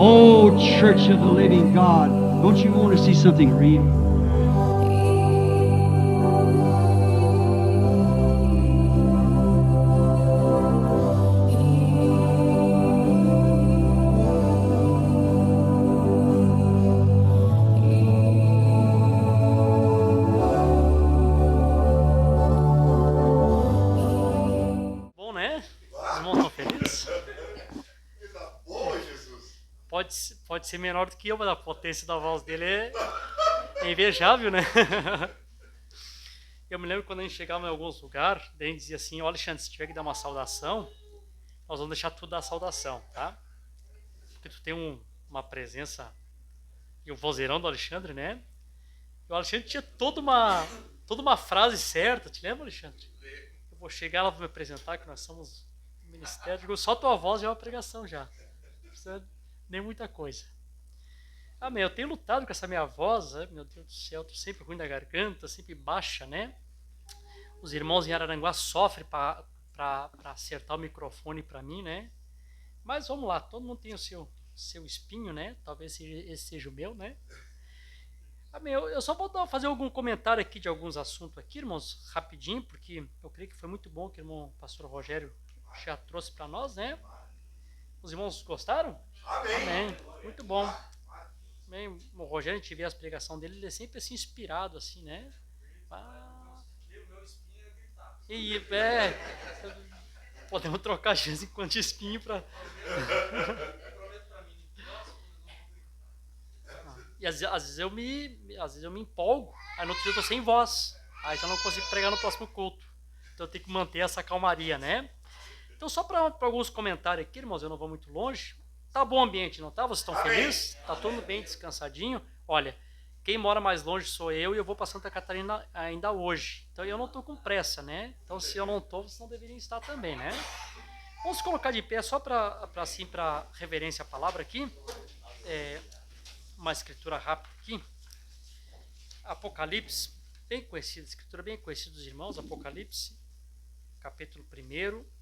Oh, Church of the Living God, don't you want to see something real? Bom, né? Os irmãos estão felizes? Pode ser menor do que eu, mas a potência da voz dele é invejável, né? Eu me lembro quando a gente chegava em alguns lugares, daí a gente dizia assim: ó, Alexandre, se tiver que dar uma saudação, nós vamos deixar tudo dar saudação, tá? Porque tu tem uma presença e o vozeirão do Alexandre, né? E o Alexandre tinha toda uma frase certa, te lembra, Alexandre? Eu vou chegar lá para me apresentar, que nós somos ministério, digo, só tua voz já é uma pregação já. Não precisa nem muita coisa. Amém. Eu tenho lutado com essa minha voz, meu Deus do céu, tô sempre ruim da garganta, sempre baixa, né? Os irmãos em Araranguá sofrem para acertar o microfone para mim, né? Mas vamos lá, todo mundo tem o seu espinho, né? Talvez esse seja o meu, né? Amém. Eu só vou fazer algum comentário aqui de alguns assuntos aqui, irmãos, rapidinho, porque eu creio que foi muito bom que o irmão pastor Rogério já trouxe para nós, né? Os irmãos gostaram? Amém. Amém. Muito bom. Amém. O Rogério, a gente vê as pregações dele, ele é sempre assim inspirado, assim, né? E podemos trocar de vez em quando de espinho para. E às vezes eu me empolgo, aí no outro dia eu tô sem voz, aí já não consigo pregar no próximo culto. Então eu tenho que manter essa calmaria, né? Então só para alguns comentários aqui, irmãos, eu não vou muito longe. Tá bom o ambiente, não tá? Vocês estão felizes? Tá todo mundo bem descansadinho? Olha, quem mora mais longe sou eu e eu vou para Santa Catarina ainda hoje. Então eu não tô com pressa, né? Então se eu não tô, vocês não deveriam estar também, né? Vamos colocar de pé só para reverência à palavra aqui. Uma escritura rápida aqui. Apocalipse, bem conhecida, escritura bem conhecida dos irmãos, Apocalipse, capítulo 1.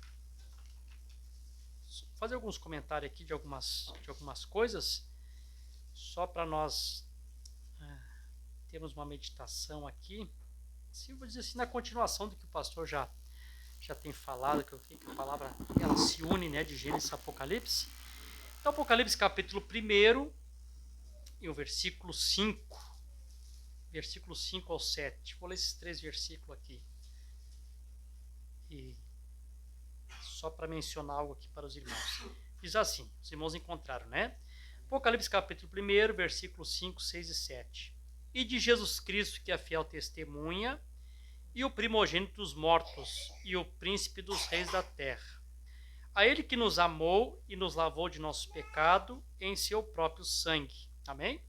Fazer alguns comentários aqui de algumas coisas, só para nós termos uma meditação aqui. Assim, eu vou dizer assim, na continuação do que o pastor já tem falado, que eu creio que a palavra ela se une, né, de Gênesis a Apocalipse. Então, Apocalipse capítulo 1 e o versículo 5. Versículo 5 ao 7. Vou ler esses 3 versículos aqui. E só para mencionar algo aqui para os irmãos. Diz assim, os irmãos encontraram, né? Apocalipse capítulo 1, versículos 5, 6 e 7. E de Jesus Cristo, que é a fiel testemunha, e o primogênito dos mortos, e o príncipe dos reis da terra. A ele que nos amou e nos lavou de nosso pecado em seu próprio sangue. Amém?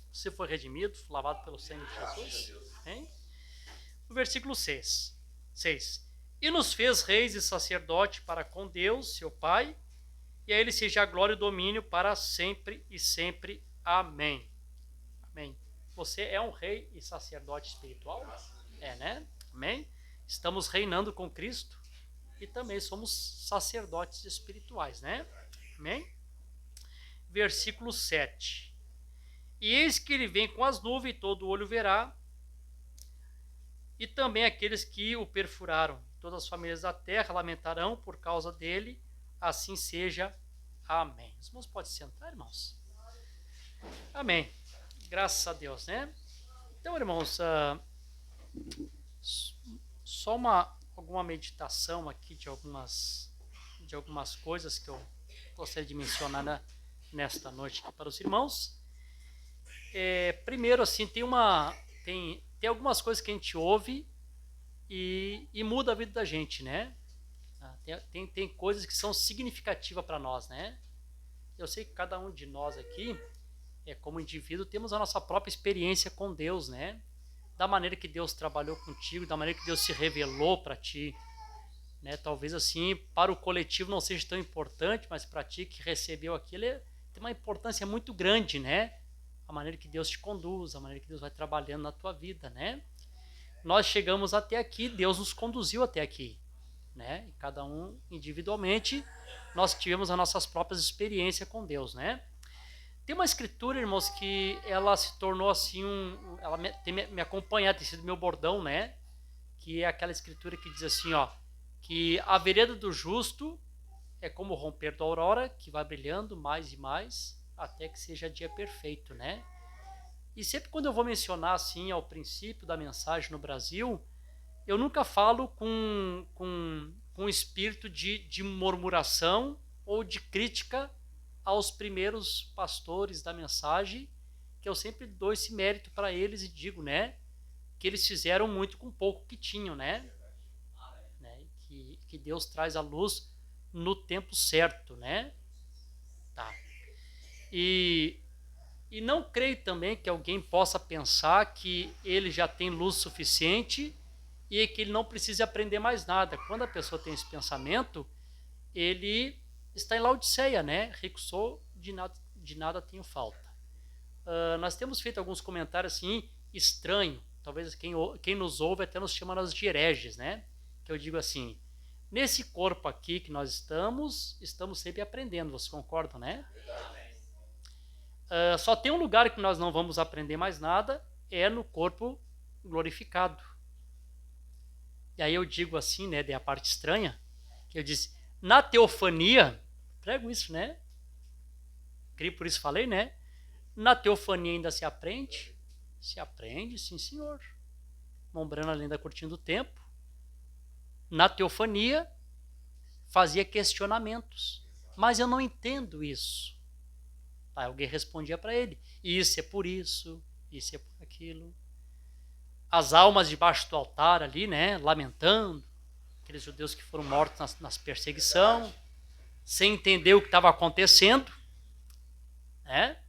Você foi redimido, lavado pelo sangue de Jesus. Amém? O versículo 6. E nos fez reis e sacerdote para com Deus, seu Pai, e a ele seja a glória e o domínio para sempre e sempre. Amém. Amém. Você é um rei e sacerdote espiritual? Né? Amém? Estamos reinando com Cristo e também somos sacerdotes espirituais, né? Amém? Versículo 7. E eis que ele vem com as nuvens, e todo olho verá, e também aqueles que o perfuraram. Todas as famílias da terra lamentarão por causa dele, assim seja. Amém. Os irmãos podem sentar, irmãos? Amém. Graças a Deus, né? Então, irmãos, só alguma meditação aqui de algumas coisas que eu gostaria de mencionar nesta noite aqui para os irmãos. Primeiro, assim, tem algumas coisas que a gente ouve e muda a vida da gente, né? Tem coisas que são significativas para nós, né? Eu sei que cada um de nós aqui, como indivíduo, temos a nossa própria experiência com Deus, né? Da maneira que Deus trabalhou contigo, da maneira que Deus se revelou para ti, né? Talvez assim, para o coletivo não seja tão importante, mas para ti que recebeu aquilo, tem uma importância muito grande, né? A maneira que Deus te conduz, a maneira que Deus vai trabalhando na tua vida, né? Nós chegamos até aqui, Deus nos conduziu até aqui, né? E cada um individualmente, nós tivemos as nossas próprias experiências com Deus, né? Tem uma escritura, irmãos, que ela se tornou assim ela tem me acompanhado, tem sido meu bordão, né? Que é aquela escritura que diz assim, ó, que a vereda do justo é como o romper da aurora, que vai brilhando mais e mais, até que seja dia perfeito, né? E sempre quando eu vou mencionar assim ao princípio da mensagem no Brasil, eu nunca falo com espírito de murmuração ou de crítica aos primeiros pastores da mensagem, que eu sempre dou esse mérito para eles e digo, né, que eles fizeram muito com pouco que tinham, né? Que Deus traz a luz no tempo certo, né? Tá. E não creio também que alguém possa pensar que ele já tem luz suficiente e que ele não precisa aprender mais nada. Quando a pessoa tem esse pensamento, ele está em Laodiceia, né? Rico sou, de nada tenho falta. Nós temos feito alguns comentários assim, estranho. Talvez quem nos ouve até nos chama nós de hereges, né? Que eu digo assim, nesse corpo aqui que nós estamos sempre aprendendo, vocês concordam, né? Só tem um lugar que nós não vamos aprender mais nada, é no corpo glorificado. E aí eu digo assim, né, a parte estranha, que eu disse, na teofania, prego isso, né? Creio por isso falei, né? Na teofania ainda se aprende? Se aprende, sim senhor. Mombrana além da cortina do tempo. Na teofania, fazia questionamentos. Mas eu não entendo isso. Aí alguém respondia para ele, isso é por isso é por aquilo. As almas debaixo do altar ali, né, lamentando, aqueles judeus que foram mortos nas perseguição, sem entender o que estava acontecendo, né?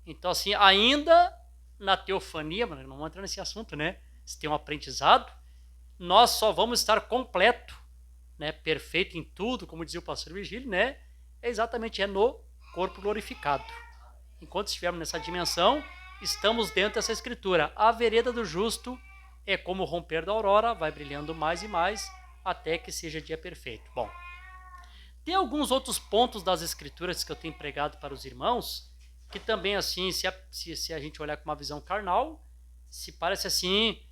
Então, assim, ainda na teofania, não vamos entrar nesse assunto, né? Se tem um aprendizado, nós só vamos estar completo, né, perfeito em tudo, como dizia o pastor Virgílio, né? Exatamente, é no corpo glorificado. Enquanto estivermos nessa dimensão, estamos dentro dessa escritura. A vereda do justo é como o romper da aurora, vai brilhando mais e mais, até que seja dia perfeito. Bom, tem alguns outros pontos das escrituras que eu tenho pregado para os irmãos, que também, assim, se a gente olhar com uma visão carnal, se parece assim,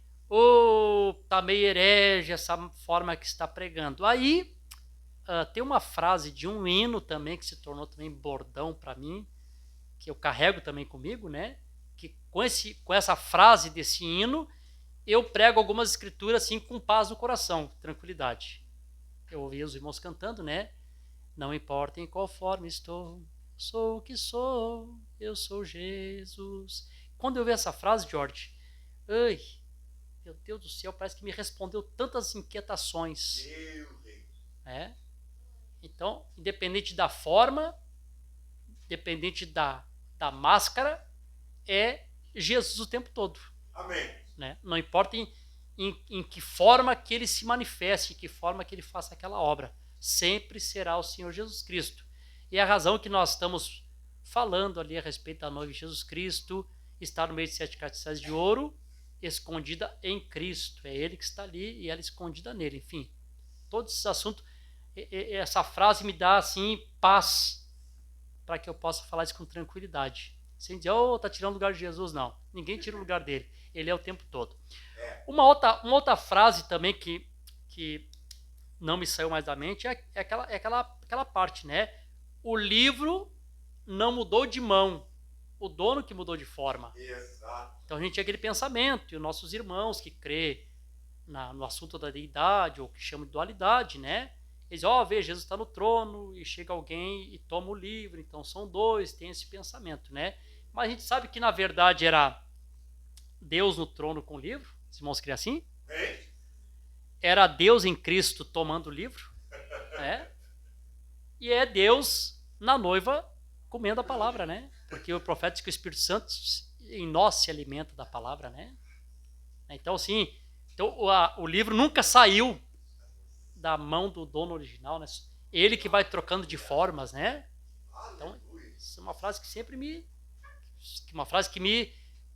tá meio herege essa forma que está pregando. Aí, tem uma frase de um hino também, que se tornou também bordão para mim, que eu carrego também comigo, né? Que com essa frase desse hino, eu prego algumas escrituras assim com paz no coração, tranquilidade. Eu ouvi os irmãos cantando, né? Não importa em qual forma estou, sou o que sou, eu sou Jesus. Quando eu vi essa frase, George, ai, meu Deus do céu, parece que me respondeu tantas inquietações. Meu Deus. Então, independente da forma, independente da máscara, é Jesus o tempo todo. Amém. Né? Não importa em que forma que ele se manifeste, em que forma que ele faça aquela obra. Sempre será o Senhor Jesus Cristo. E a razão que nós estamos falando ali a respeito da noiva de Jesus Cristo, está no meio de 7 castiçais de ouro, escondida em Cristo. É ele que está ali e ela escondida nele. Enfim, todos esses assuntos, essa frase me dá assim paz, para que eu possa falar isso com tranquilidade. Sem dizer, tá tirando o lugar de Jesus, não. Ninguém tira o lugar dele. Ele é o tempo todo. Uma outra frase também que não me saiu mais da mente é aquela parte, né? O livro não mudou de mão. O dono que mudou de forma. Exato. Então a gente tinha aquele pensamento, e os nossos irmãos que crê no assunto da deidade, ou que chamam de dualidade, né? Eles dizem, vê, Jesus está no trono, e chega alguém e toma o livro, então são dois, tem esse pensamento, né? Mas a gente sabe que na verdade era Deus no trono com o livro, os irmãos creem assim? Era Deus em Cristo tomando o livro, né? E é Deus na noiva comendo a palavra, né? Porque o profeta diz que o Espírito Santo em nós se alimenta da palavra, né? Então, assim, o livro nunca saiu da mão do dono original, né? Ele que vai trocando de formas, né? Então, isso é uma frase que sempre me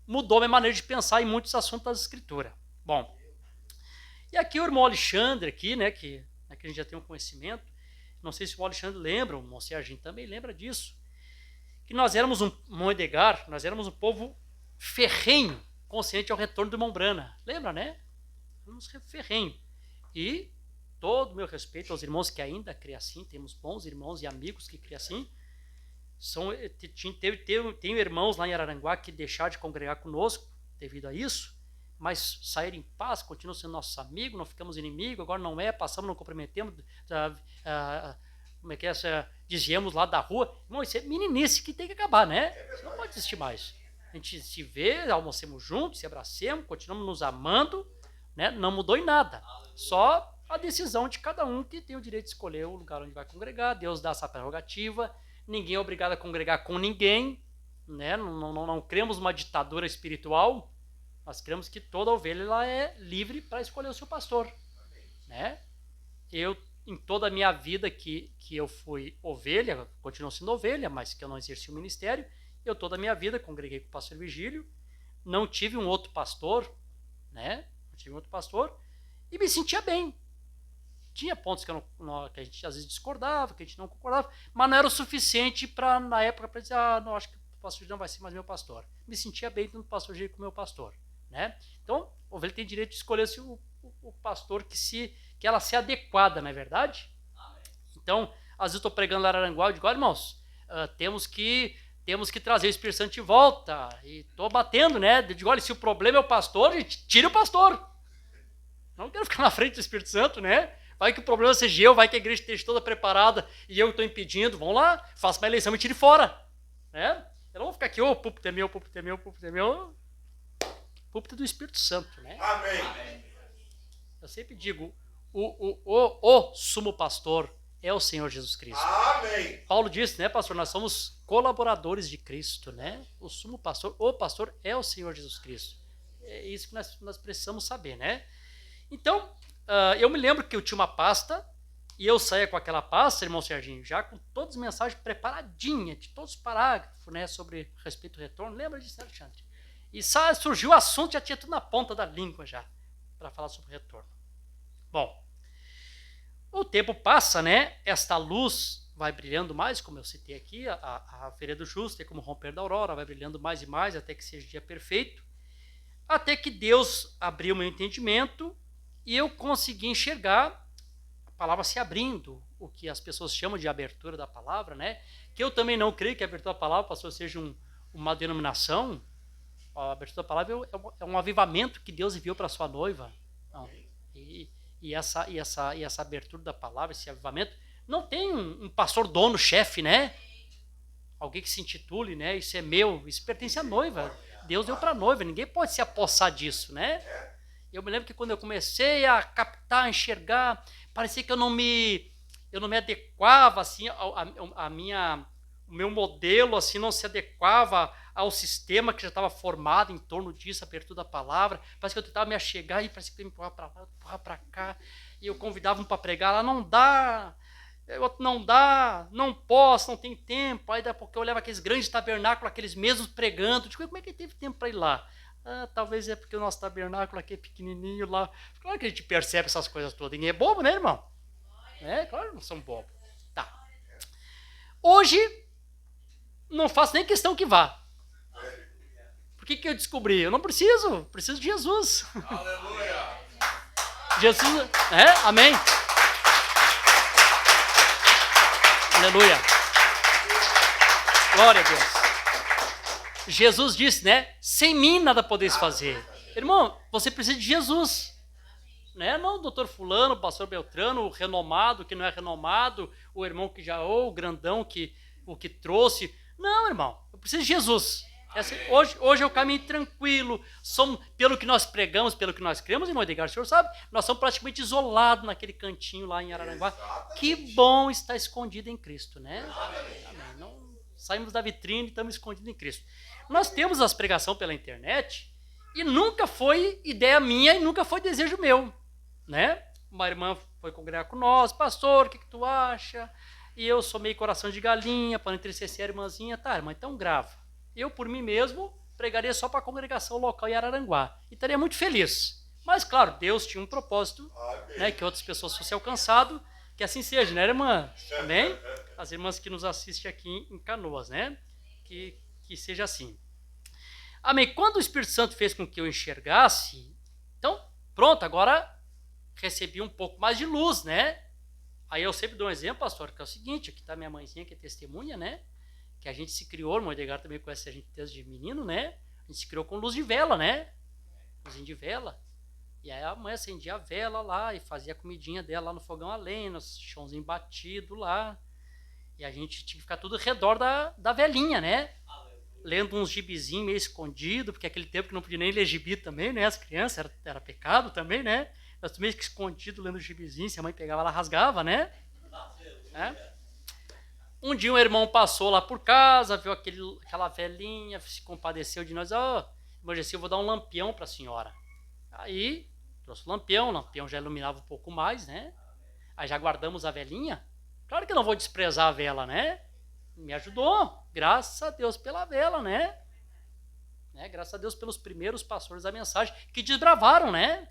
mudou a minha maneira de pensar em muitos assuntos da escritura. Bom, e aqui o irmão Alexandre aqui, né, que a gente já tem um conhecimento, não sei se o Alexandre lembra, o irmão Serginho também lembra disso, que nós éramos nós éramos um povo ferrenho, consciente ao retorno do irmão Brana. Lembra, né? Éramos ferrenho. E todo o meu respeito aos irmãos que ainda criam assim, temos bons irmãos e amigos que criam assim. Tenho irmãos lá em Araranguá que deixaram de congregar conosco devido a isso, mas saíram em paz, continuam sendo nossos amigos, não ficamos inimigos, agora não passamos, não cumprimentamos, como é que é, desviamos lá da rua. Irmão, isso é meninice que tem que acabar, né? Isso não pode existir mais. A gente se vê, almoçamos juntos, se abracemos, continuamos nos amando, né? Não mudou em nada. Só a decisão de cada um que tem o direito de escolher o lugar onde vai congregar. Deus dá essa prerrogativa. Ninguém é obrigado a congregar com ninguém, né? Não cremos uma ditadura espiritual. Nós cremos que toda ovelha ela é livre para escolher o seu pastor, né? Eu, em toda a minha vida que eu fui ovelha, continuo sendo ovelha, mas que eu não exerci o ministério, eu toda a minha vida congreguei com o pastor Virgílio, não tive um outro pastor, né? Não tive um outro pastor e me sentia bem. Tinha pontos que a gente às vezes discordava, que a gente não concordava, mas não era o suficiente para, na época, para dizer, não, acho que o pastor Virgílio não vai ser mais meu pastor. Me sentia bem tendo o pastor Virgílio como meu pastor, né? Então, a ovelha tem direito de escolher o pastor que ela se adequada, não é verdade? Então, às vezes eu estou pregando lá em Araranguá, eu digo, olha, irmãos, temos que trazer o Espírito Santo de volta, e estou batendo, né? Eu digo, olha, se o problema é o pastor, gente, tira o pastor. Não quero ficar na frente do Espírito Santo, né? Vai que o problema seja eu, vai que a igreja esteja toda preparada e eu estou impedindo, vamos lá, faça uma eleição e tire fora, né? Eu não vou ficar aqui, o púlpito é meu, o púlpito é meu, o púlpito é meu. O púlpito é do Espírito Santo, né? Amém. Eu sempre digo, o sumo pastor é o Senhor Jesus Cristo. Amém. Paulo disse, né, pastor, nós somos colaboradores de Cristo, né? O sumo pastor, o pastor é o Senhor Jesus Cristo. É isso que nós precisamos saber, né? Então, eu me lembro que eu tinha uma pasta e eu saía com aquela pasta, irmão Serginho, já com todas as mensagens preparadinhas, de todos os parágrafos, né, sobre respeito ao retorno. Lembra disso, Alexandre? E surgiu o assunto, já tinha tudo na ponta da língua já, para falar sobre o retorno. Bom, o tempo passa, né? Esta luz vai brilhando mais, como eu citei aqui, a feira do justo é como o romper da aurora, vai brilhando mais e mais até que seja dia perfeito, até que Deus abriu meu entendimento e eu consegui enxergar a palavra se abrindo, o que as pessoas chamam de abertura da palavra, né? Que eu também não creio que a abertura da palavra, pastor, seja uma denominação. A abertura da palavra é um avivamento que Deus enviou para a sua noiva. Não. E essa abertura da palavra, esse avivamento, não tem um pastor dono, chefe, né? Alguém que se intitule, né? Isso é meu, isso pertence à noiva. Deus deu para a noiva, ninguém pode se apossar disso, né? Eu me lembro que quando eu comecei a captar, a enxergar, parecia que eu não me adequava, assim, o meu modelo, assim, não se adequava ao sistema que já estava formado em torno disso, a abertura da palavra. Parece que eu tentava me achegar e parecia que eu me empurrar para lá, empurrar para cá. E eu convidava um para pregar lá, não dá, não posso, não tem tempo. Aí daqui a pouco eu olhava aqueles grandes tabernáculos, aqueles mesmos pregando. Eu digo, como é que ele teve tempo para ir lá? Talvez é porque o nosso tabernáculo aqui é pequenininho lá. Claro que a gente percebe essas coisas todas. Ninguém é bobo, né, irmão? Claro que não são bobos. Tá. Hoje, não faço nem questão que vá. Por que eu descobri? Eu não preciso de Jesus. Aleluia. Jesus, amém. Aleluia. Glória a Deus. Jesus disse, né? Sem mim nada podeis fazer. Irmão, você precisa de Jesus. Né? Não o doutor fulano, o pastor Beltrano, o renomado, que não é renomado, o irmão que já, ou o grandão o que trouxe. Não, irmão, eu preciso de Jesus. Hoje é o caminho tranquilo. Pelo que nós pregamos, pelo que nós cremos, irmão Edgar, o senhor sabe, nós somos praticamente isolados naquele cantinho lá em Araranguá. Que bom estar escondido em Cristo, né? Amém. Não saímos da vitrine e estamos escondidos em Cristo. Nós temos as pregações pela internet e nunca foi ideia minha e nunca foi desejo meu, né? Uma irmã foi congregar com nós, pastor, o que tu acha? E eu sou meio coração de galinha, para entristecer a irmãzinha. Tá, irmã, então grava. Eu, por mim mesmo, pregaria só para a congregação local em Araranguá. E estaria muito feliz. Mas, claro, Deus tinha um propósito, né, que outras pessoas fossem alcançadas. Que assim seja, né, irmã? Amém? As irmãs que nos assistem aqui em Canoas, né? que seja assim. Amém. Quando o Espírito Santo fez com que eu enxergasse, então, pronto, agora recebi um pouco mais de luz, né? Aí eu sempre dou um exemplo, pastor, que é o seguinte, aqui está minha mãezinha que é testemunha, né? Que a gente se criou, o irmão Edgar também conhece a gente desde menino, né? A gente se criou com luz de vela, né? Luzinha de vela. E aí a mãe acendia a vela lá e fazia a comidinha dela lá no fogão a lenha, no chãozinho batido lá. E a gente tinha que ficar tudo ao redor da velhinha, né? Lendo uns gibizinhos meio escondido, porque aquele tempo que não podia nem ler gibi também, né? As crianças, era pecado também, né? Nós meio que escondido lendo gibizinho, se a mãe pegava, ela rasgava, né? Um dia um irmão passou lá por casa, viu aquela velhinha, se compadeceu de nós. Ó, irmão Gessi, eu vou dar um lampião para a senhora. Aí, trouxe o lampião já iluminava um pouco mais, né? Aí já guardamos a velhinha. Claro que eu não vou desprezar a vela, né? Me ajudou, graças a Deus pela vela, né? Graças a Deus pelos primeiros pastores da mensagem que desbravaram, né?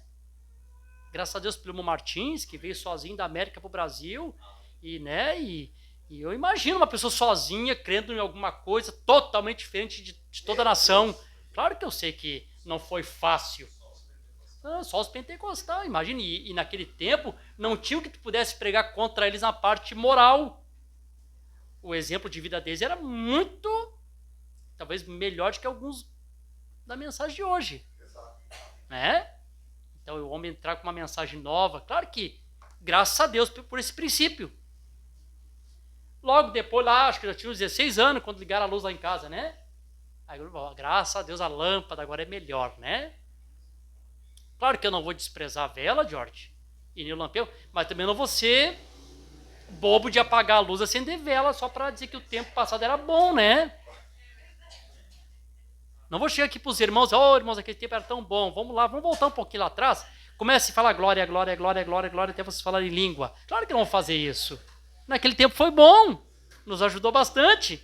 Graças a Deus pelo irmão Martins, que veio sozinho da América para o Brasil. E eu imagino uma pessoa sozinha, crendo em alguma coisa totalmente diferente de toda a nação. Claro que eu sei que não foi fácil. Não, só os pentecostais, imagine. E naquele tempo não tinha o que tu pudesse pregar contra eles na parte moral. O exemplo de vida deles era muito, talvez melhor do que alguns da mensagem de hoje. Né? Então o homem entrar com uma mensagem nova, claro que, graças a Deus por esse princípio. Logo depois, lá, acho que eu já tinha uns 16 anos, quando ligaram a luz lá em casa, né? Aí, graças a Deus, a lâmpada agora é melhor, né? Claro que eu não vou desprezar a vela, George, e nem o lampião, mas também não vou ser bobo de apagar a luz e acender vela só para dizer que o tempo passado era bom, né? Não vou chegar aqui para os irmãos, irmãos, aquele tempo era tão bom, vamos lá, vamos voltar um pouquinho lá atrás, comece a falar glória, glória, glória, glória, glória, até vocês falarem em língua. Claro que não vão fazer isso. Naquele tempo foi bom, nos ajudou bastante.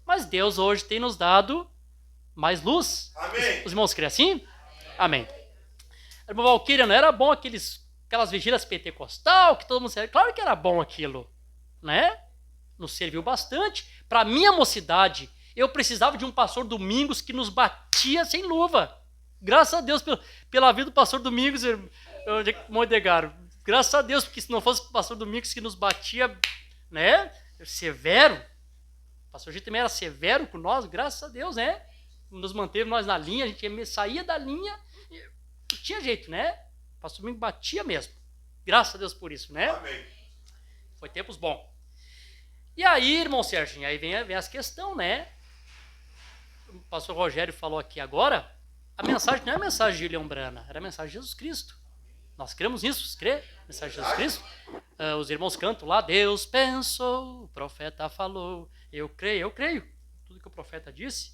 Mas Deus hoje tem nos dado mais luz. Amém. Os irmãos creem assim? Amém. Irmão Valquíria, não era bom aquelas vigílias pentecostal, que todo mundo sabia? Claro que era bom aquilo, né? Nos serviu bastante. Para minha mocidade, eu precisava de um pastor Domingos que nos batia sem luva. Graças a Deus pela vida do pastor Domingos, irmão Edgar. Graças a Deus, porque se não fosse o pastor Domingos que nos batia, né? Severo. O pastor Gito também era severo com nós, graças a Deus, né? Nos manteve nós na linha, a gente saía da linha, não tinha jeito, né? O pastor Domingos batia mesmo. Graças a Deus por isso, né? Amém. Foi tempos bons. E aí, irmão Serginho, aí vem as questões, né? O pastor Rogério falou aqui agora, a mensagem não é a mensagem de William Brana, era a mensagem de Jesus Cristo. Nós cremos nisso, você crê? Mensagem de Jesus Cristo? Os irmãos cantam lá, Deus pensou, o profeta falou, eu creio. Tudo que o profeta disse.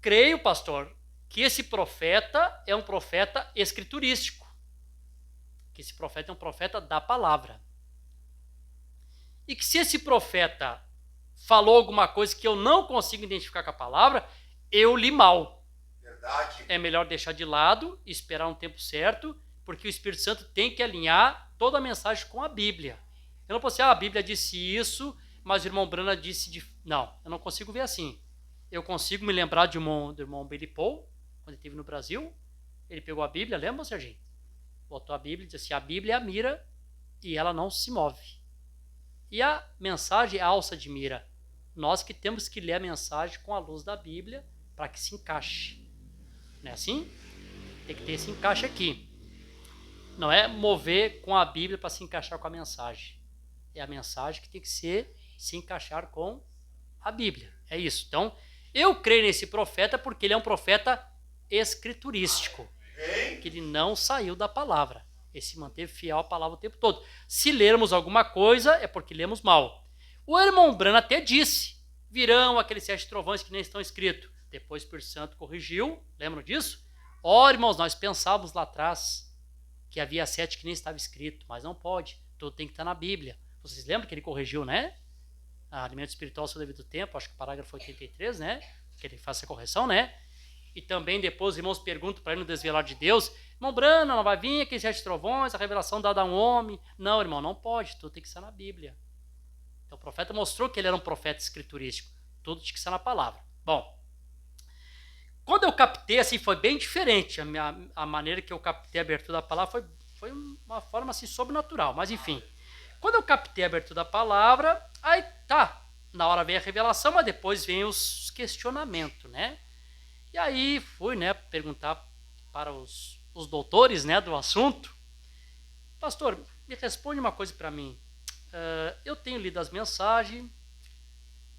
Creio, pastor, que esse profeta é um profeta escriturístico. Que esse profeta é um profeta da palavra. E que se esse profeta falou alguma coisa que eu não consigo identificar com a palavra, eu li mal. Verdade. É melhor deixar de lado e esperar um tempo certo, porque o Espírito Santo tem que alinhar toda a mensagem com a Bíblia. Eu não posso dizer, a Bíblia disse isso, mas o irmão Brana disse... Não, eu não consigo ver assim. Eu consigo me lembrar do irmão Billy Paul, quando ele esteve no Brasil. Ele pegou a Bíblia, lembra, Serginho? Botou a Bíblia e disse assim, a Bíblia é a mira e ela não se move. E a mensagem é a alça de mira. Nós que temos que ler a mensagem com a luz da Bíblia para que se encaixe. Não é assim? Tem que ter esse encaixe aqui. Não é mover com a Bíblia para se encaixar com a mensagem. É a mensagem que tem que se encaixar com a Bíblia. É isso. Então, eu creio nesse profeta porque ele é um profeta escriturístico. Que ele não saiu da palavra. Ele se manteve fiel à palavra o tempo todo. Se lermos alguma coisa, é porque lemos mal. O irmão Brana até disse, virão aqueles 7 trovões que nem estão escritos. Depois o Espírito Santo corrigiu, lembram disso? Irmãos, nós pensávamos lá atrás que havia 7 que nem estava escrito, mas não pode, tudo tem que estar na Bíblia. Vocês lembram que ele corrigiu, né? Alimento espiritual ao seu devido tempo, acho que o parágrafo 83, né? Que ele faz essa correção, né? E também depois os irmãos perguntam para ele no Desvelar de Deus, irmão Brana, não vai vir aqueles 7 trovões, a revelação dada a um homem. Não, irmão, não pode, tudo tem que estar na Bíblia. Então o profeta mostrou que ele era um profeta escriturístico. tudo tinha que ser na palavra. Bom, quando eu captei, assim, foi bem diferente. A maneira que eu captei a abertura da palavra foi uma forma assim sobrenatural, mas enfim. Quando eu captei a abertura da palavra, aí tá, na hora vem a revelação, mas depois vem os questionamentos, né? E aí fui, né, perguntar para os doutores, né, do assunto. Pastor, me responde uma coisa para mim. Eu tenho lido as mensagens,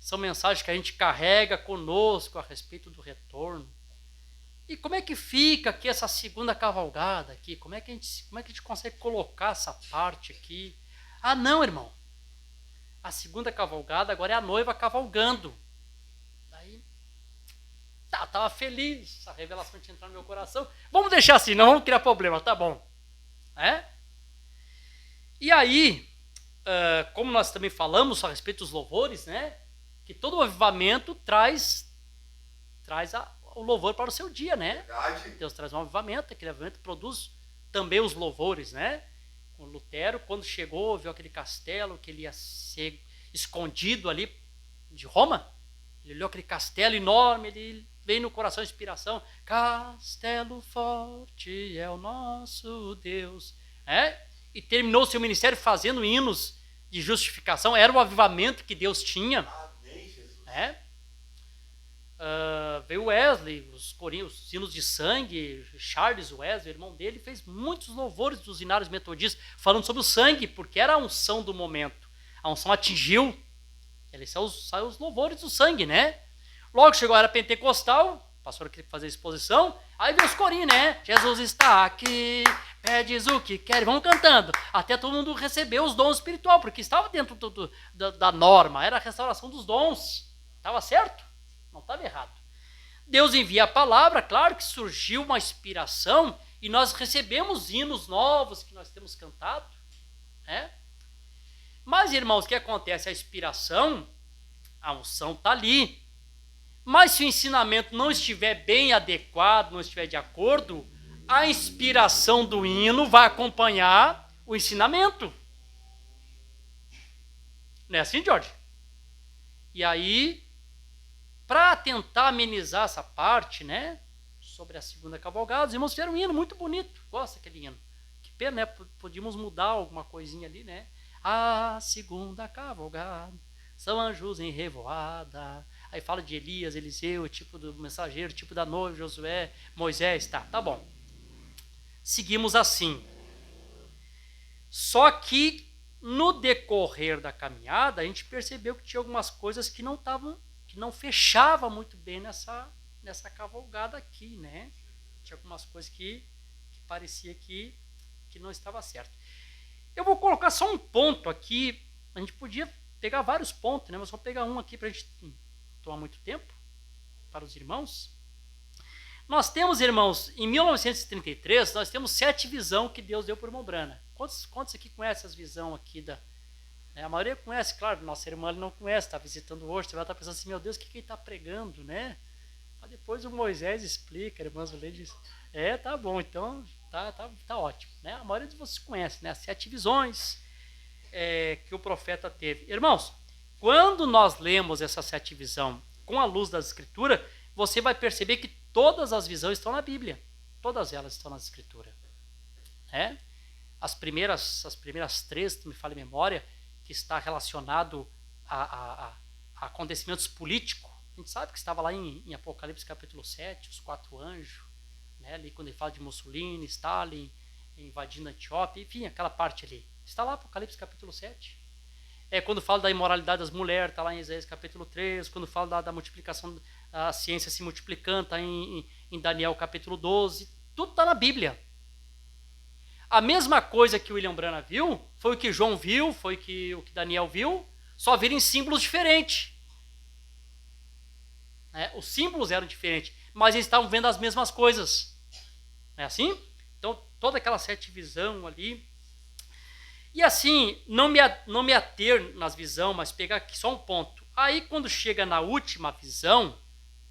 são mensagens que a gente carrega conosco a respeito do retorno. E como é que fica aqui essa segunda cavalgada aqui? Como é que a gente consegue colocar essa parte aqui? Ah, não, irmão. A segunda cavalgada agora é a noiva cavalgando. Daí, tava feliz. A revelação tinha entrado no meu coração. Vamos deixar assim, não vamos criar problema, tá bom. E aí, como nós também falamos a respeito dos louvores, né? Que todo o avivamento traz o louvor para o seu dia, né? Verdade. Deus traz um avivamento, aquele avivamento produz também os louvores, né? O Lutero, quando chegou, viu aquele castelo que ele ia ser escondido ali de Roma, ele olhou aquele castelo enorme, ele veio no coração a inspiração, castelo forte é o nosso Deus, e terminou seu ministério fazendo hinos de justificação, era o avivamento que Deus tinha. Amém, Jesus. Veio Wesley, os hinos de sangue, Charles Wesley, o irmão dele, fez muitos louvores dos hinários metodistas, falando sobre o sangue, porque era a unção do momento. A unção atingiu, eles são os louvores do sangue, né? Logo chegou a era pentecostal, o pastor queria fazer exposição, aí veio os corinhos, né? Jesus está aqui, pedes o que quer, vão cantando, até todo mundo receber os dons espirituais, porque estava dentro da norma, era a restauração dos dons, estava certo? Não estava errado. Deus envia a palavra, claro que surgiu uma inspiração e nós recebemos hinos novos que nós temos cantado. Mas, irmãos, o que acontece? A inspiração, a unção está ali. Mas se o ensinamento não estiver bem adequado, não estiver de acordo, a inspiração do hino vai acompanhar o ensinamento. Não é assim, Jorge? E aí, para tentar amenizar essa parte, né, sobre a segunda cavalgada, os irmãos fizeram um hino muito bonito. Gosta daquele hino. Que pena, né? Podíamos mudar alguma coisinha ali, né? A segunda cavalgada, são anjos em revoada. Aí fala de Elias, Eliseu, tipo do mensageiro, tipo da noiva, Josué, Moisés, tá bom. Seguimos assim. Só que no decorrer da caminhada, a gente percebeu que tinha algumas coisas que não fechava muito bem nessa cavalgada aqui, né? Tinha algumas coisas que parecia que não estava certo. Eu vou colocar só um ponto aqui, a gente podia pegar vários pontos, né? Mas vou pegar um aqui para a gente tomar muito tempo para os irmãos. Nós temos, irmãos, em 1933, nós temos 7 visões que Deus deu para o irmão Brana. Quantos aqui conhecem as visões aqui a maioria conhece, claro, nossa irmã ele não conhece, está visitando hoje, você vai estar pensando assim, meu Deus, o que ele está pregando, né? Mas depois o Moisés explica, a irmã Zulei diz, tá bom, então tá ótimo, né? A maioria de vocês conhece, né? As 7 visões que o profeta teve. Irmãos, quando nós lemos essas 7 visões com a luz das escrituras, você vai perceber que todas as visões estão na Bíblia, todas elas estão nas escrituras, As primeiras 3, se me falha a memória, que está relacionado a acontecimentos políticos. A gente sabe que estava lá em Apocalipse capítulo 7, os 4 anjos, né, ali quando ele fala de Mussolini, Stalin, invadindo a Etiópia, enfim, aquela parte ali. Está lá Apocalipse capítulo 7. Quando fala da imoralidade das mulheres, está lá em Isaías capítulo 3, quando fala da multiplicação, a ciência se multiplicando, está em Daniel capítulo 12, tudo está na Bíblia. A mesma coisa que o William Branham viu, foi o que João viu, foi o que Daniel viu, só viram em símbolos diferentes. Os símbolos eram diferentes, mas eles estavam vendo as mesmas coisas. Não é assim? Então, toda aquela 7 visão ali. E assim, não me ater nas visões, mas pegar aqui só um ponto. Aí, quando chega na última visão,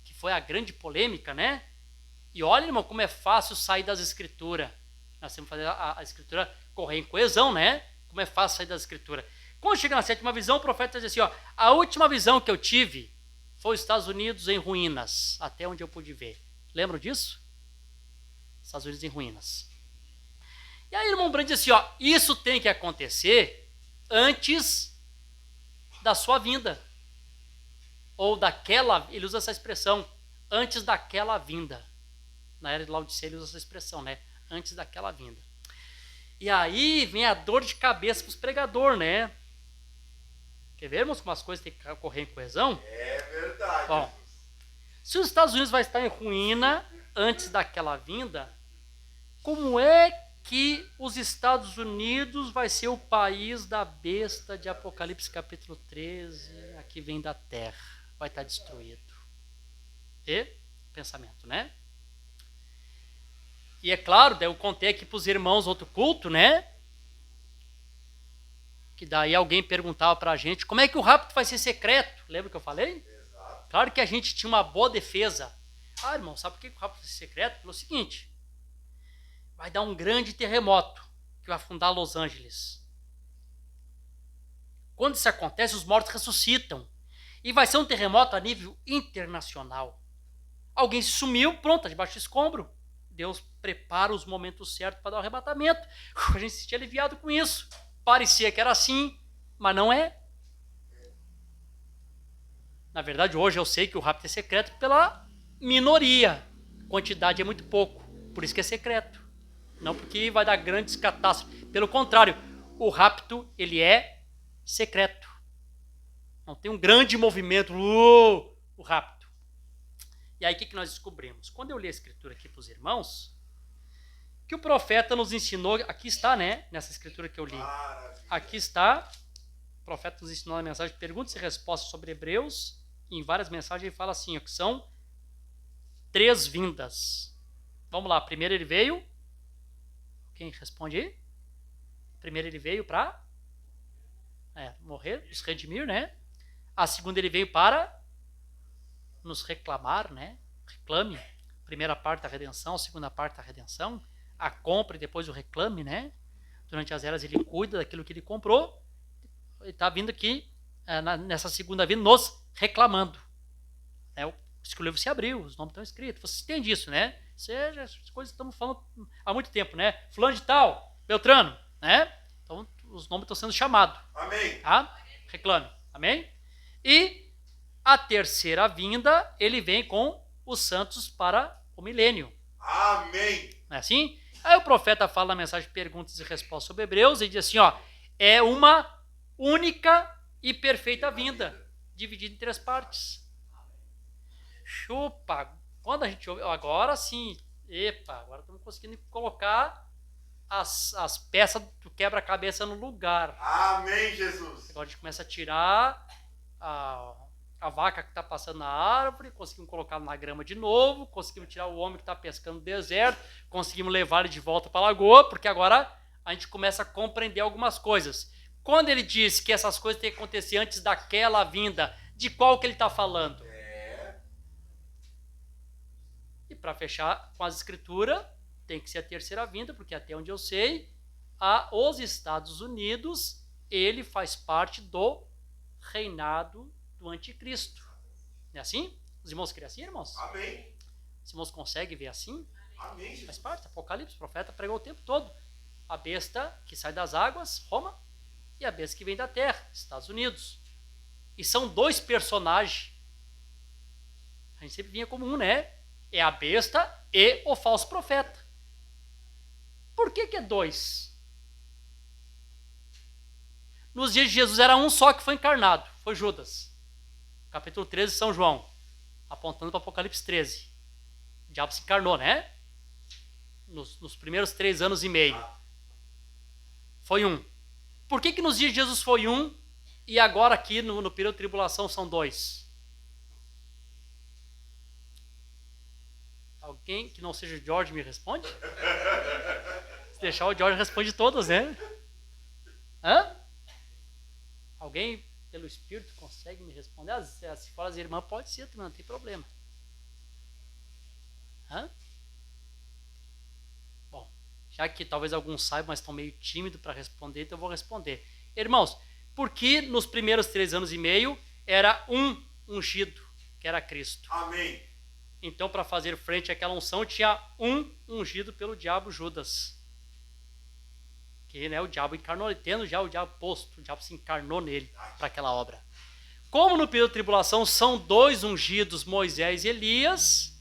que foi a grande polêmica, né? E olha, irmão, como é fácil sair das escrituras. Nós temos que fazer a escritura correr em coesão, né? Como é fácil sair da escritura. Quando chega na 7ª visão, o profeta diz assim, a última visão que eu tive foi os Estados Unidos em ruínas, até onde eu pude ver. Lembram disso? Estados Unidos em ruínas. E aí, irmão Brandt disse assim, ó, isso tem que acontecer antes da sua vinda. Ou daquela, ele usa essa expressão, antes daquela vinda. Na era de Laodiceia ele usa essa expressão, né? Antes daquela vinda. E aí vem a dor de cabeça para os pregadores, né? Quer ver, irmãos, como as coisas têm que ocorrer em coesão? É verdade. Bom, se os Estados Unidos vai estar em ruína antes daquela vinda, como é que os Estados Unidos vai ser o país da besta de Apocalipse capítulo 13, a que vem da terra? Vai estar destruído. E pensamento, né? E é claro, daí eu contei aqui para os irmãos outro culto, né? Que daí alguém perguntava para a gente, como é que o rapto vai ser secreto? Lembra que eu falei? Exato. Claro que a gente tinha uma boa defesa. Ah, irmão, sabe por que o rapto vai ser secreto? Pelo seguinte, vai dar um grande terremoto que vai afundar Los Angeles. Quando isso acontece, os mortos ressuscitam. E vai ser um terremoto a nível internacional. Alguém se sumiu, pronto, tá debaixo do escombro. Deus prepara os momentos certos para dar o arrebatamento. A gente se sentia aliviado com isso. Parecia que era assim, mas não é. Na verdade, hoje eu sei que o rapto é secreto pela minoria. A quantidade é muito pouco. Por isso que é secreto. Não porque vai dar grandes catástrofes. Pelo contrário, o rapto, ele é secreto. Não tem um grande movimento, o rapto. E aí o que nós descobrimos? Quando eu li a escritura aqui para os irmãos, que o profeta nos ensinou, aqui está, né? Nessa escritura que eu li. Maravilha. Aqui está, o profeta nos ensinou a mensagem de perguntas e respostas sobre Hebreus, e em várias mensagens ele fala assim, ó, que são 3 vindas. Vamos lá, primeiro ele veio, quem responde aí? Primeiro ele veio para morrer, nos redimir, né? A segunda ele veio para nos reclamar, né? Reclame. Primeira parte da redenção, a segunda parte da redenção. A compra e depois o reclame, né? Durante as eras ele cuida daquilo que ele comprou. Ele está vindo aqui, nessa segunda vinda, nos reclamando. É, por isso que o livro se abriu, os nomes estão escritos. Você entende isso, né? As coisas estamos falando há muito tempo, né? Fulano de tal, Beltrano, né? Então, os nomes estão sendo chamados. Amém. Tá? Reclame. Amém? E a terceira vinda, ele vem com os santos para o milênio. Amém. Não é assim? Aí o profeta fala na mensagem de perguntas e respostas sobre Hebreus e diz assim, ó, é uma única e perfeita vinda, dividida em 3 partes. Chupa! Quando a gente ouve, agora sim, agora estamos conseguindo colocar as peças do quebra-cabeça no lugar. Amém, Jesus. Agora a gente começa a tirar a vaca que está passando na árvore, conseguimos colocar na grama de novo, conseguimos tirar o homem que está pescando no deserto, conseguimos levar ele de volta para a lagoa, porque agora a gente começa a compreender algumas coisas. Quando ele diz que essas coisas têm que acontecer antes daquela vinda, de qual que ele está falando? E para fechar com as escrituras, tem que ser a terceira vinda, porque até onde eu sei, os Estados Unidos, ele faz parte do reinado do anticristo. Não é assim? Os irmãos querem assim, irmãos? Amém. Os irmãos conseguem ver assim? Amém, Faz Jesus. parte, Apocalipse, o profeta pregou o tempo todo. A besta que sai das águas, Roma, e a besta que vem da terra, Estados Unidos. E são 2 personagens. A gente sempre vinha como um, né? É a besta e o falso profeta. Por que é 2? Nos dias de Jesus era um só que foi encarnado, foi Judas. Capítulo 13 de São João, apontando para Apocalipse 13. O diabo se encarnou, né? Nos primeiros 3 anos e meio. Foi um. Por que nos dias de Jesus foi um e agora aqui no período de tribulação são 2? Alguém que não seja o George me responde? Se deixar o George responde todos, né? Hã? Alguém, pelo Espírito, consegue me responder? Se for as irmãs, pode ser, não tem problema. Hã? Bom, já que talvez alguns saibam, mas estão meio tímidos para responder, então eu vou responder. Irmãos, por que nos primeiros 3 anos e meio era um ungido? que era Cristo. Amém. Então, para fazer frente àquela unção, tinha um ungido pelo diabo, Judas. Que, né, o diabo encarnou, tendo já o diabo posto, o diabo se encarnou nele para aquela obra. Como no período da tribulação são dois ungidos, Moisés e Elias,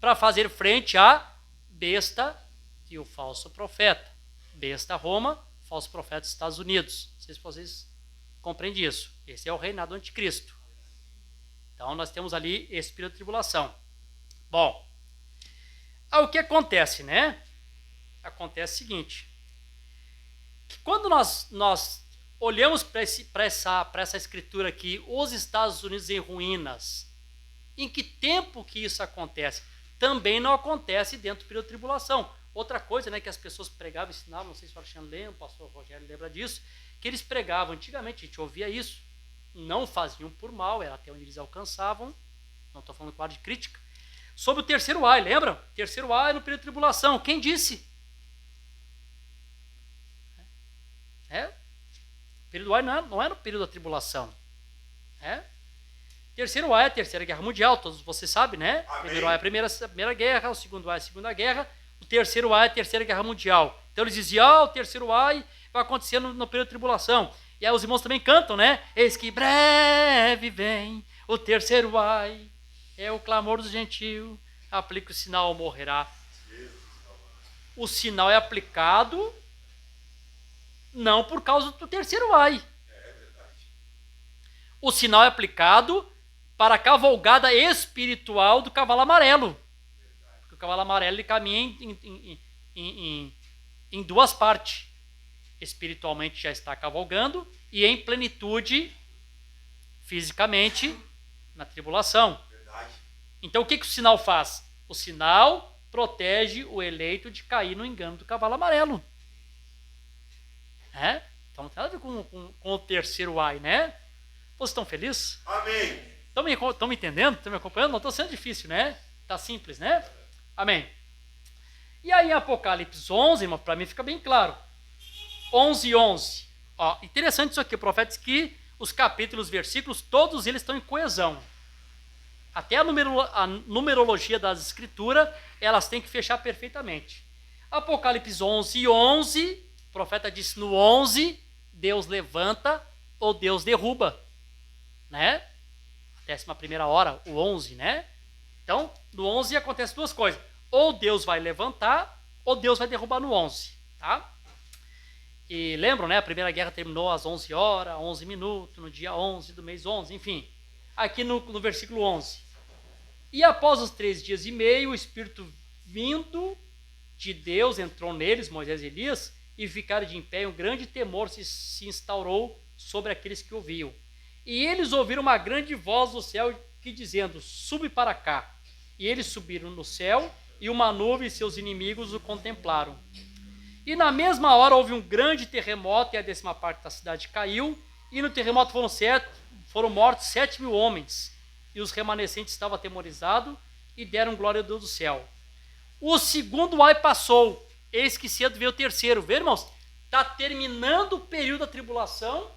para fazer frente à besta e o falso profeta. Besta Roma, falso profeta dos Estados Unidos. Não sei se vocês compreendem isso. Esse é o reinado do anticristo. Então nós temos ali esse período de tribulação. Bom, o que acontece, né? Acontece o seguinte, que quando nós olhamos para essa escritura aqui, os Estados Unidos em ruínas, em que tempo que isso acontece? Também não acontece dentro do período de tribulação. Outra coisa, né, que as pessoas pregavam, ensinavam, não sei se o Alexandre lembra, o pastor Rogério lembra disso, que eles pregavam antigamente, a gente ouvia isso, não faziam por mal, era até onde eles alcançavam, não estou falando claro de crítica, sobre o terceiro ai, lembra? Terceiro ai no período de tribulação, quem disse? O período ai não é no período da tribulação. Terceiro ai é a Terceira Guerra Mundial, todos vocês sabem, né? O primeiro ai é a primeira Guerra, o segundo ai é a Segunda Guerra, o terceiro ai é a Terceira Guerra Mundial. Então eles diziam, o terceiro ai vai acontecer no período de tribulação. E aí os irmãos também cantam, né? Eis que breve vem o terceiro ai, é o clamor dos gentios, aplica o sinal, morrerá. O sinal é aplicado não por causa do terceiro ai. O sinal é aplicado para a cavalgada espiritual do cavalo amarelo. Porque o cavalo amarelo ele caminha em duas partes. Espiritualmente já está cavalgando e em plenitude, fisicamente, na tribulação. Então o que o sinal faz? O sinal protege o eleito de cair no engano do cavalo amarelo. Então não tem nada a ver com o terceiro ai, né? Vocês estão felizes? Amém. Estão me entendendo? Estão me acompanhando? Não está sendo difícil, né? Está simples, né? Amém. E aí em Apocalipse 11, para mim fica bem claro. 11:11. Interessante isso aqui, o profeta diz que os capítulos, os versículos, todos eles estão em coesão. Até a numerologia das escrituras, elas têm que fechar perfeitamente. Apocalipse 11:11, o profeta disse no 11, Deus levanta ou Deus derruba, né? 11ª hora, o 11, né? Então, no 11 acontece duas coisas. Ou Deus vai levantar, ou Deus vai derrubar no 11, tá? E lembram, né? A Primeira Guerra terminou às 11 horas, 11 minutos, no dia 11 do mês 11, enfim. Aqui no versículo 11. E após os 3 dias e meio, o Espírito vindo de Deus entrou neles, Moisés e Elias, e ficaram de em pé, e um grande temor se instaurou sobre aqueles que ouviam. E eles ouviram uma grande voz do céu que dizendo, sube para cá. E eles subiram no céu, e uma nuvem e seus inimigos o contemplaram. E na mesma hora houve um grande terremoto, e a 10ª parte da cidade caiu, e no terremoto foram mortos 7.000 homens, e os remanescentes estavam atemorizados, e deram glória a Deus do céu. O segundo ai passou, eis que cedo veio o terceiro. Vê, irmãos? Está terminando o período da tribulação,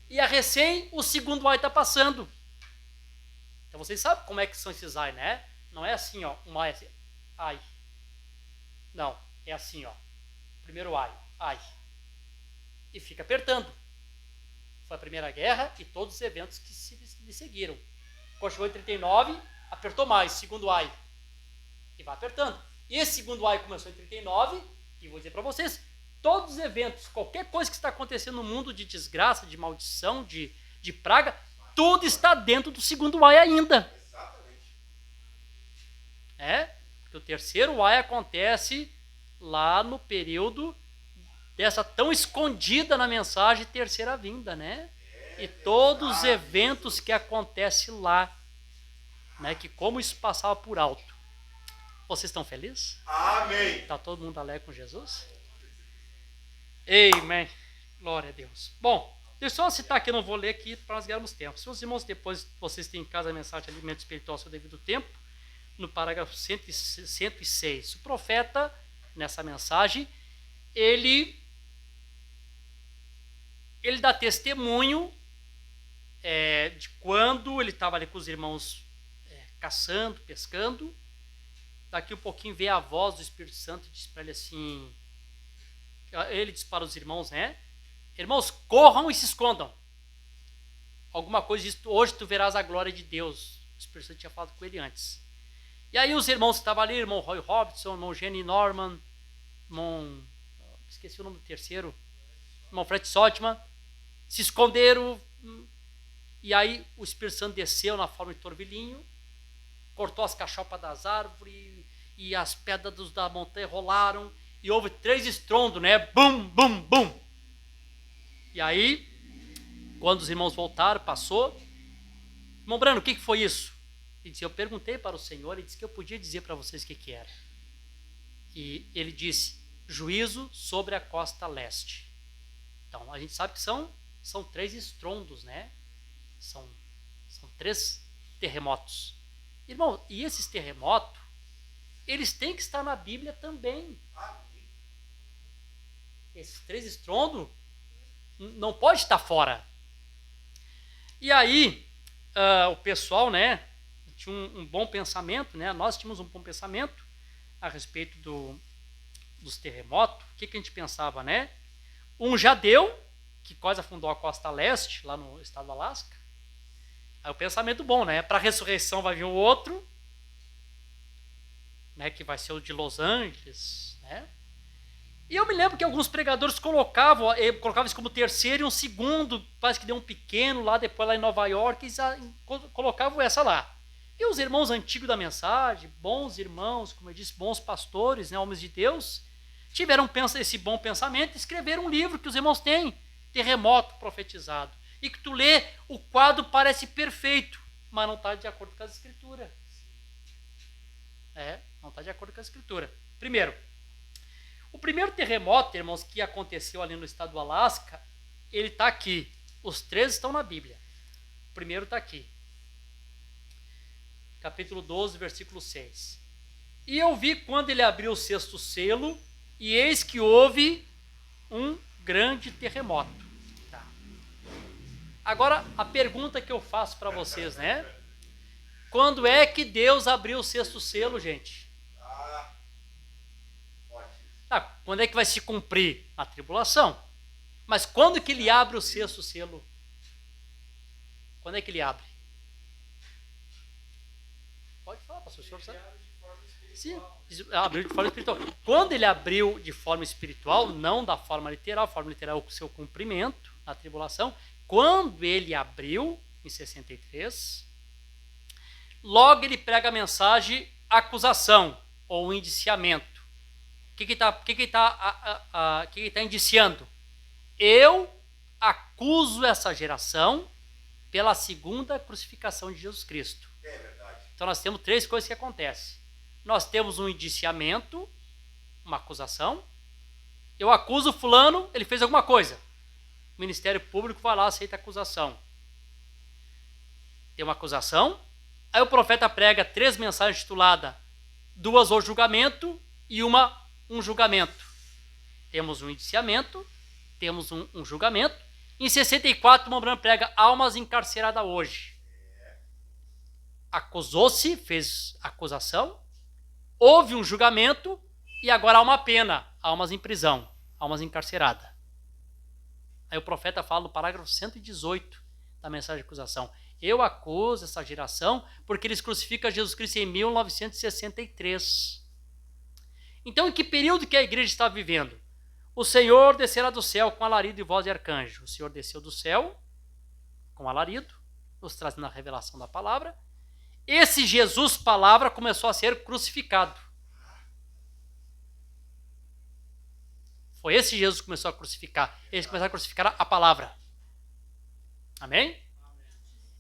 e a recém o segundo ai está passando. Então vocês sabem como é que são esses ai, né? Não é assim, ó, um ai assim, ai. Não, é assim, ó. Primeiro ai, ai. E fica apertando. Foi a Primeira Guerra e todos os eventos que lhe seguiram. Quando chegou em 39, apertou mais, segundo ai. E vai apertando. E esse segundo ai começou em 39, e vou dizer para vocês, todos os eventos, qualquer coisa que está acontecendo no mundo de desgraça, de maldição, de praga, tudo está dentro do segundo ai ainda. Porque o terceiro ai acontece lá no período dessa tão escondida na mensagem terceira vinda, né? E todos os eventos que acontecem lá, né? Que como isso passava por alto. Vocês estão felizes? Amém. Está todo mundo alegre com Jesus? Amém. Glória a Deus. Bom, deixa eu só citar aqui, eu não vou ler aqui para nós ganharmos tempo. Se os irmãos depois, vocês têm em casa a mensagem de alimento espiritual ao seu devido tempo, no parágrafo 106, o profeta, nessa mensagem, ele dá testemunho de quando ele estava ali com os irmãos caçando, pescando. Daqui um pouquinho veio a voz do Espírito Santo e disse para ele assim, ele disse para os irmãos, né? Irmãos, corram e se escondam. Alguma coisa diz, hoje tu verás a glória de Deus. O Espírito Santo tinha falado com ele antes. E aí os irmãos que estavam ali, irmão Roy Robson, irmão Jenny Norman, irmão, esqueci o nome do terceiro, irmão Fred Sotman, se esconderam. E aí o Espírito Santo desceu na forma de torvilhinho, cortou as cachopas das árvores e as pedras da montanha rolaram e houve 3 estrondos, né? Bum, bum, bum. E aí, quando os irmãos voltaram, passou. Irmão Brano, o que foi isso? Ele disse, eu perguntei para o Senhor, ele disse que eu podia dizer para vocês o que era. E ele disse, juízo sobre a costa leste. Então, a gente sabe que são 3 estrondos, né? São 3 terremotos. Irmão, e esses terremotos, eles têm que estar na Bíblia também. Esses 3 estrondos não pode estar fora. E aí, o pessoal, né, tinha um bom pensamento, né? Nós tínhamos um bom pensamento a respeito dos terremotos. O que a gente pensava, né? Um já deu, que quase afundou a costa leste, lá no estado do Alasca. Aí o pensamento bom, né? Para a ressurreição vai vir o outro, né? Que vai ser o de Los Angeles, né? E eu me lembro que alguns pregadores colocavam isso como terceiro e um segundo, parece que deu um pequeno lá, depois lá em Nova York, e colocavam essa lá. E os irmãos antigos da mensagem, bons irmãos, como eu disse, bons pastores, né, homens de Deus, tiveram esse bom pensamento e escreveram um livro que os irmãos têm, Terremoto Profetizado. E que tu lê, o quadro parece perfeito, mas não está de acordo com as escrituras. Não está de acordo com a escritura. Primeiro, o primeiro terremoto, irmãos, que aconteceu ali no estado do Alasca, ele está aqui. Os 3 estão na Bíblia. O primeiro está aqui. Capítulo 12, versículo 6. E eu vi quando ele abriu o 6º selo, e eis que houve um grande terremoto. Tá. Agora, a pergunta que eu faço para vocês, né? Quando é que Deus abriu o 6º selo, gente? Quando é que vai se cumprir? A tribulação. Mas quando que ele abre o 6º selo? Quando é que ele abre? Pode falar, pastor. O senhor sabe? Sim, abriu de forma espiritual. Quando ele abriu de forma espiritual, não da forma literal, a forma literal é o seu cumprimento, a tribulação. Quando ele abriu, em 63, logo ele prega a mensagem acusação ou indiciamento. O que está indiciando? Eu acuso essa geração pela 2ª crucificação de Jesus Cristo. É verdade. Então nós temos 3 coisas que acontecem. Nós temos um indiciamento, uma acusação. Eu acuso fulano, ele fez alguma coisa. O Ministério Público vai lá, aceita a acusação. Tem uma acusação. Aí o profeta prega 3 mensagens tituladas 2 o julgamento e um julgamento. Temos um indiciamento, temos um julgamento. Em 64, o Mombrano prega almas encarceradas hoje. Acusou-se, fez acusação, houve um julgamento e agora há uma pena, almas em prisão, almas encarceradas. Aí o profeta fala no parágrafo 118 da mensagem de acusação. Eu acuso essa geração porque eles crucificam Jesus Cristo em 1963. Então, em que período que a igreja está vivendo? O Senhor descerá do céu com alarido e voz de arcanjo. O Senhor desceu do céu com alarido, nos trazendo a revelação da palavra. Esse Jesus, palavra, começou a ser crucificado. Foi esse Jesus que começou a crucificar. Eles começaram a crucificar a palavra. Amém?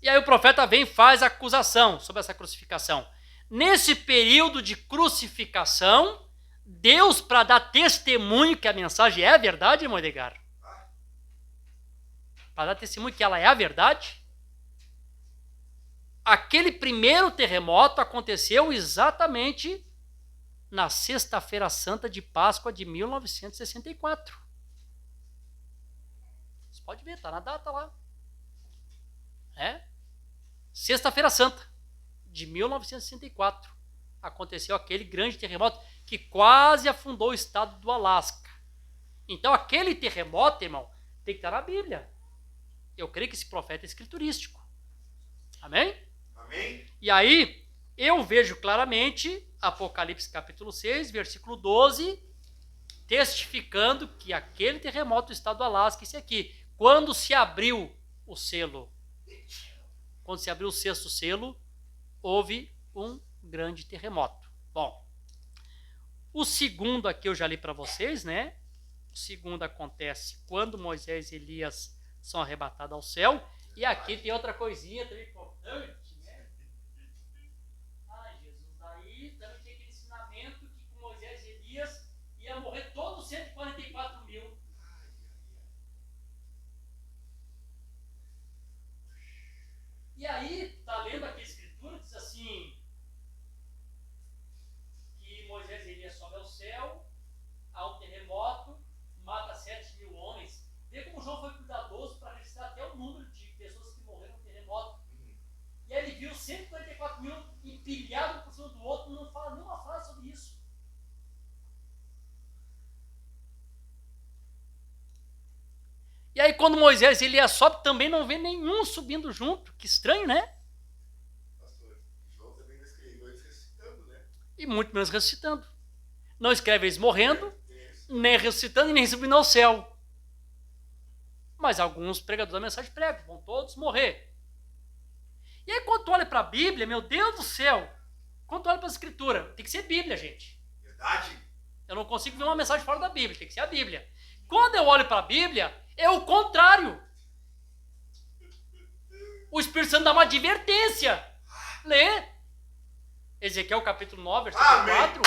E aí o profeta vem e faz a acusação sobre essa crucificação. Nesse período de crucificação, Deus, para dar testemunho que a mensagem é a verdade, irmão Edgar, para dar testemunho que ela é a verdade, aquele primeiro terremoto aconteceu exatamente na Sexta-feira Santa de Páscoa de 1964. Você pode ver, está na data lá. Sexta-feira Santa, de 1964, aconteceu aquele grande terremoto que quase afundou o estado do Alasca. Então, aquele terremoto, irmão, tem que estar na Bíblia. Eu creio que esse profeta é escriturístico. Amém? Amém? E aí, eu vejo claramente, Apocalipse capítulo 6, versículo 12, testificando que aquele terremoto do estado do Alasca, esse aqui, quando se abriu o selo, quando se abriu o sexto selo, houve um grande terremoto. Bom, o segundo aqui eu já li para vocês, né? O segundo acontece quando Moisés e Elias são arrebatados ao céu. E aqui tem outra coisinha também importante, né? Ai, Jesus, daí também tem aquele ensinamento que com Moisés e Elias ia morrer todos os 144 mil. E aí, tá lendo aqui a escritura, diz assim, que Moisés e Elias sobem ao céu, há um terremoto, mata 7 mil homens. Vê como João foi cuidadoso para registrar até o número de pessoas que morreram no terremoto. E aí ele viu 144 mil empilhados por cima do outro, não fala nenhuma frase sobre isso. E aí quando Moisés e Elias sobe, também não vê nenhum subindo junto. Que estranho, né? Pastor, João também não escreveu eles ressuscitando, né? E muito menos ressuscitando. Não escreve eles morrendo, Isso. nem ressuscitando e nem subindo ao céu. Mas alguns pregadores da mensagem pregam, vão todos morrer. E aí quando tu olha para a Bíblia, meu Deus do céu, quando tu olha para a Escritura, tem que ser Bíblia, gente. Verdade? Eu não consigo ver uma mensagem fora da Bíblia, tem que ser a Bíblia. Quando eu olho para a Bíblia, é o contrário. O Espírito Santo dá uma advertência. Lê. Ezequiel capítulo 9, versículo Amém. 4,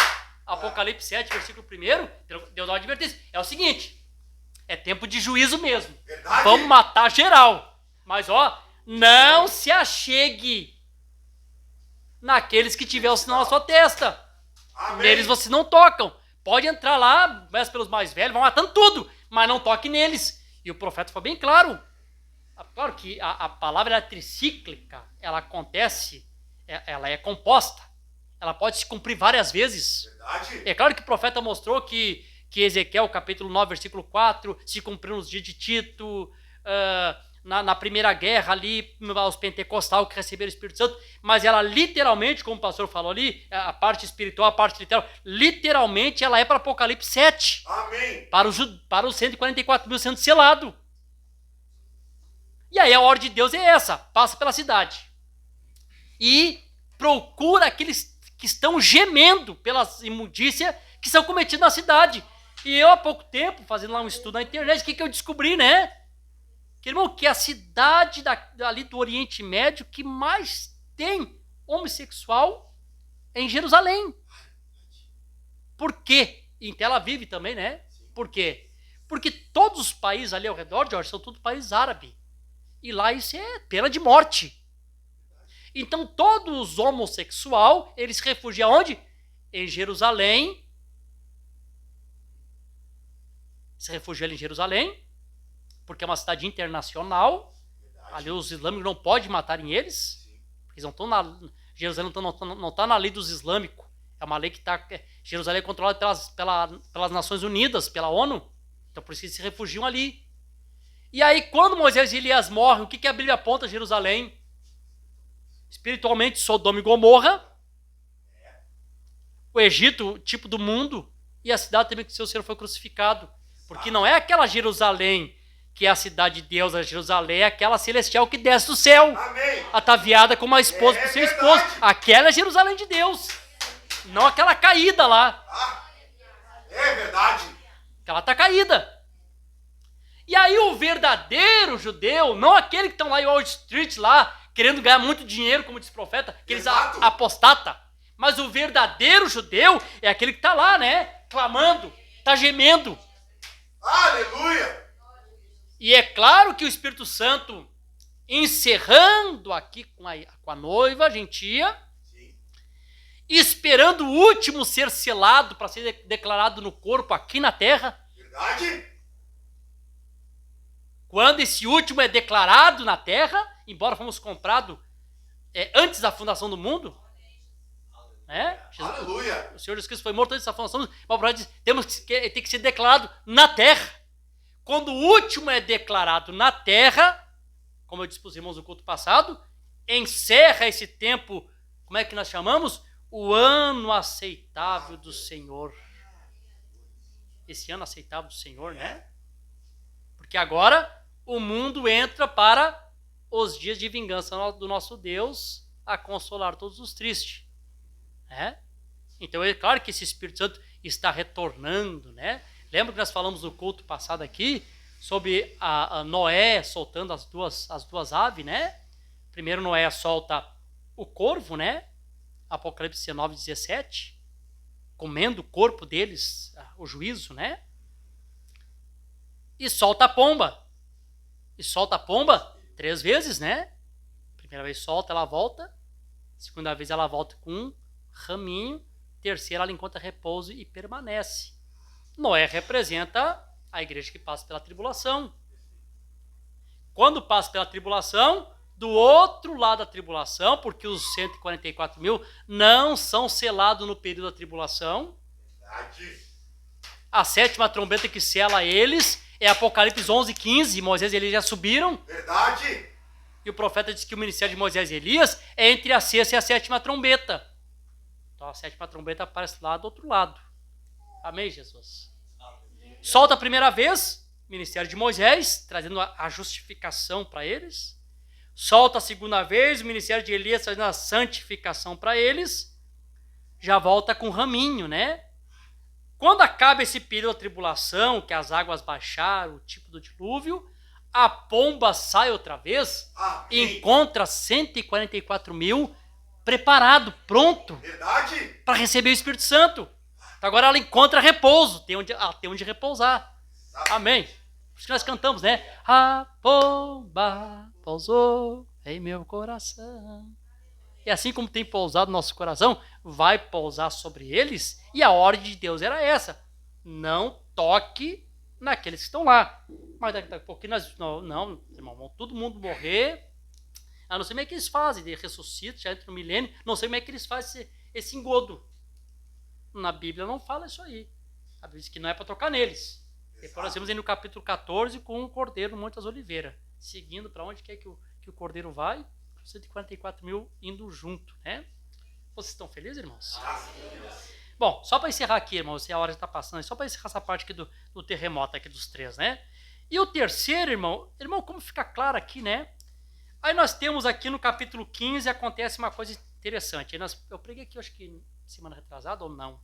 Apocalipse 7, versículo 1, Deus dá uma advertência. É o seguinte, é tempo de juízo mesmo. Verdade? Vamos matar geral. Mas ó, não se achegue naqueles que tiver o sinal na sua testa. Amém. Neles vocês não tocam. Pode entrar lá, começa pelos mais velhos, vão matando tudo, mas não toque neles. E o profeta foi bem claro. Claro que a palavra é tricíclica, ela acontece, ela é composta. Ela pode se cumprir várias vezes. Verdade? É claro que o profeta mostrou que Ezequiel, capítulo 9, versículo 4, se cumpriu nos dias de Tito, na primeira guerra ali, os pentecostais que receberam o Espírito Santo, mas ela literalmente, como o pastor falou ali, a parte espiritual, a parte literal, literalmente ela é para Apocalipse 7, Amém. para os 144 mil sendo selado. E aí a ordem de Deus é essa, passa pela cidade e procura aqueles que estão gemendo pelas imundícias que são cometidas na cidade. E eu há pouco tempo, fazendo lá um estudo na internet, o que eu descobri, né? Que, irmão, que a cidade ali do Oriente Médio que mais tem homossexual é em Jerusalém. Por quê? Em Tel Aviv também, né? Por quê? Porque todos os países ali ao redor, Jorge, são todos países árabes. E lá isso é pena de morte. Então todos os homossexuais, eles se refugiam onde? Em Jerusalém. Se refugiam ali em Jerusalém, porque é uma cidade internacional. Verdade. Ali os islâmicos não podem matar em eles. Sim. Porque eles não estão na... Jerusalém não está na lei dos islâmicos. É uma lei que está... Jerusalém é controlada pelas Nações Unidas, pela ONU. Então por isso que eles se refugiam ali. E aí quando Moisés e Elias morrem, o que a Bíblia aponta a Jerusalém? Espiritualmente, Sodoma e Gomorra. O Egito, tipo do mundo. E a cidade também que o seu Senhor foi crucificado. Porque não é aquela Jerusalém que é a cidade de Deus, a Jerusalém é aquela celestial que desce do céu, Amém. ataviada como uma esposa do seu esposo. Aquela é a Jerusalém de Deus, não aquela caída lá. Ah, é verdade. Ela está caída. E aí o verdadeiro judeu, não aquele que estão lá em Wall Street, lá, querendo ganhar muito dinheiro, como diz o profeta, aqueles Exato. apostata. Mas o verdadeiro judeu é aquele que está lá, né, clamando, está gemendo. Aleluia. E é claro que o Espírito Santo, encerrando aqui com a noiva gentia, Sim. esperando o último ser selado para ser declarado no corpo aqui na terra, Verdade? quando esse último é declarado na terra, embora fomos comprados antes da fundação do mundo. Aleluia! O Senhor Jesus Cristo foi morto antes da fundação do mundo. Mas o profeta diz, tem que ser declarado na terra. Quando o último é declarado na terra, como eu disse para os irmãos no culto passado, encerra esse tempo, como é que nós chamamos? O ano aceitável do Senhor. Esse ano aceitável do Senhor, né? Porque agora o mundo entra para os dias de vingança do nosso Deus a consolar todos os tristes. Então é claro que esse Espírito Santo está retornando, né? Lembra que nós falamos no culto passado aqui sobre a Noé soltando as duas aves, né? Primeiro Noé solta o corvo, né? Apocalipse 19:17, comendo o corpo deles, o juízo, né? E solta a pomba. E solta a pomba 3 vezes, né? Primeira vez solta, ela volta. Segunda vez ela volta com um raminho. Terceira ela encontra repouso e permanece. Noé representa a igreja que passa pela tribulação. Quando passa pela tribulação, do outro lado da tribulação, porque os 144 mil não são selados no período da tribulação. Verdade. A 7ª trombeta que sela eles é Apocalipse 11:15. Moisés e Elias já subiram. Verdade. E o profeta diz que o ministério de Moisés e Elias é entre a 6ª e a 7ª trombeta. Então a 7ª trombeta aparece lá do outro lado. Amém, Jesus? Solta a primeira vez, ministério de Moisés, trazendo a justificação para eles. Solta a segunda vez, o ministério de Elias, trazendo a santificação para eles. Já volta com raminho, né? Quando acaba esse período da tribulação, que as águas baixaram, o tipo do dilúvio, a pomba sai outra vez e encontra 144 mil preparado, pronto, para receber o Espírito Santo. Então agora ela encontra repouso, tem onde repousar. Amém. Por isso que nós cantamos, né? A pomba pousou em meu coração. E assim como tem pousado no nosso coração, vai pousar sobre eles. E a ordem de Deus era essa: não toque naqueles que estão lá. Mas daqui a pouquinho nós... Não, irmão, vão todo mundo morrer. Eu não sei como é que eles fazem, de ressuscita, já entra no milênio. Não sei como é que eles fazem esse engodo. Na Bíblia não fala isso aí. A Bíblia diz que não é para tocar neles. Depois nós vemos aí no capítulo 14 com o cordeiro no Monte das Oliveiras. Seguindo para onde quer que o cordeiro vai, 144 mil indo junto, né? Vocês estão felizes, irmãos? Bom, só para encerrar aqui, irmãos, a hora já está passando, só para encerrar essa parte aqui do terremoto aqui dos 3, né? E o terceiro, irmão, como fica claro aqui, né? Aí nós temos aqui no capítulo 15, acontece uma coisa interessante. Eu preguei aqui, acho que semana retrasada ou não.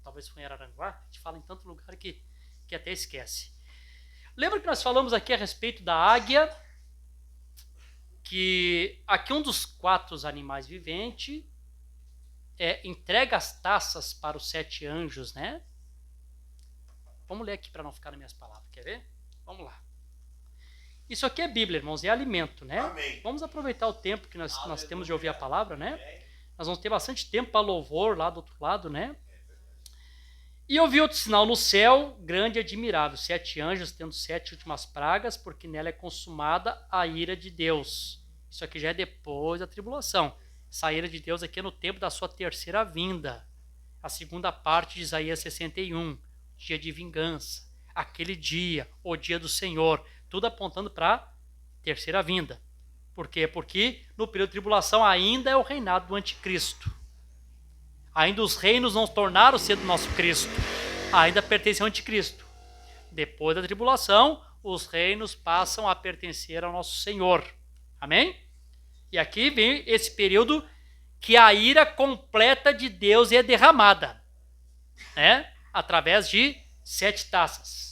Talvez foi em Araranguá. A gente fala em tanto lugar que até esquece. Lembra que nós falamos aqui a respeito da águia? Que aqui um dos 4 animais viventes entrega as taças para os 7 anjos, né? Vamos ler aqui para não ficar nas minhas palavras. Quer ver? Vamos lá. Isso aqui é Bíblia, irmãos, é alimento, né? Amém. Vamos aproveitar o tempo que nós temos de ouvir a palavra, né? Nós vamos ter bastante tempo para louvor lá do outro lado, né? E eu vi outro sinal no céu, grande e admirável, 7 anjos tendo 7 últimas pragas, porque nela é consumada a ira de Deus. Isso aqui já é depois da tribulação. Essa ira de Deus aqui é no tempo da sua terceira vinda. A segunda parte de Isaías 61, dia de vingança. Aquele dia, o dia do Senhor. Tudo apontando para a terceira vinda. Por quê? Porque no período de tribulação ainda é o reinado do anticristo. Ainda os reinos não tornaram-se do nosso Cristo. Ainda pertencem ao anticristo. Depois da tribulação, os reinos passam a pertencer ao nosso Senhor. Amém? E aqui vem esse período que a ira completa de Deus é derramada. Né? Através de 7 taças.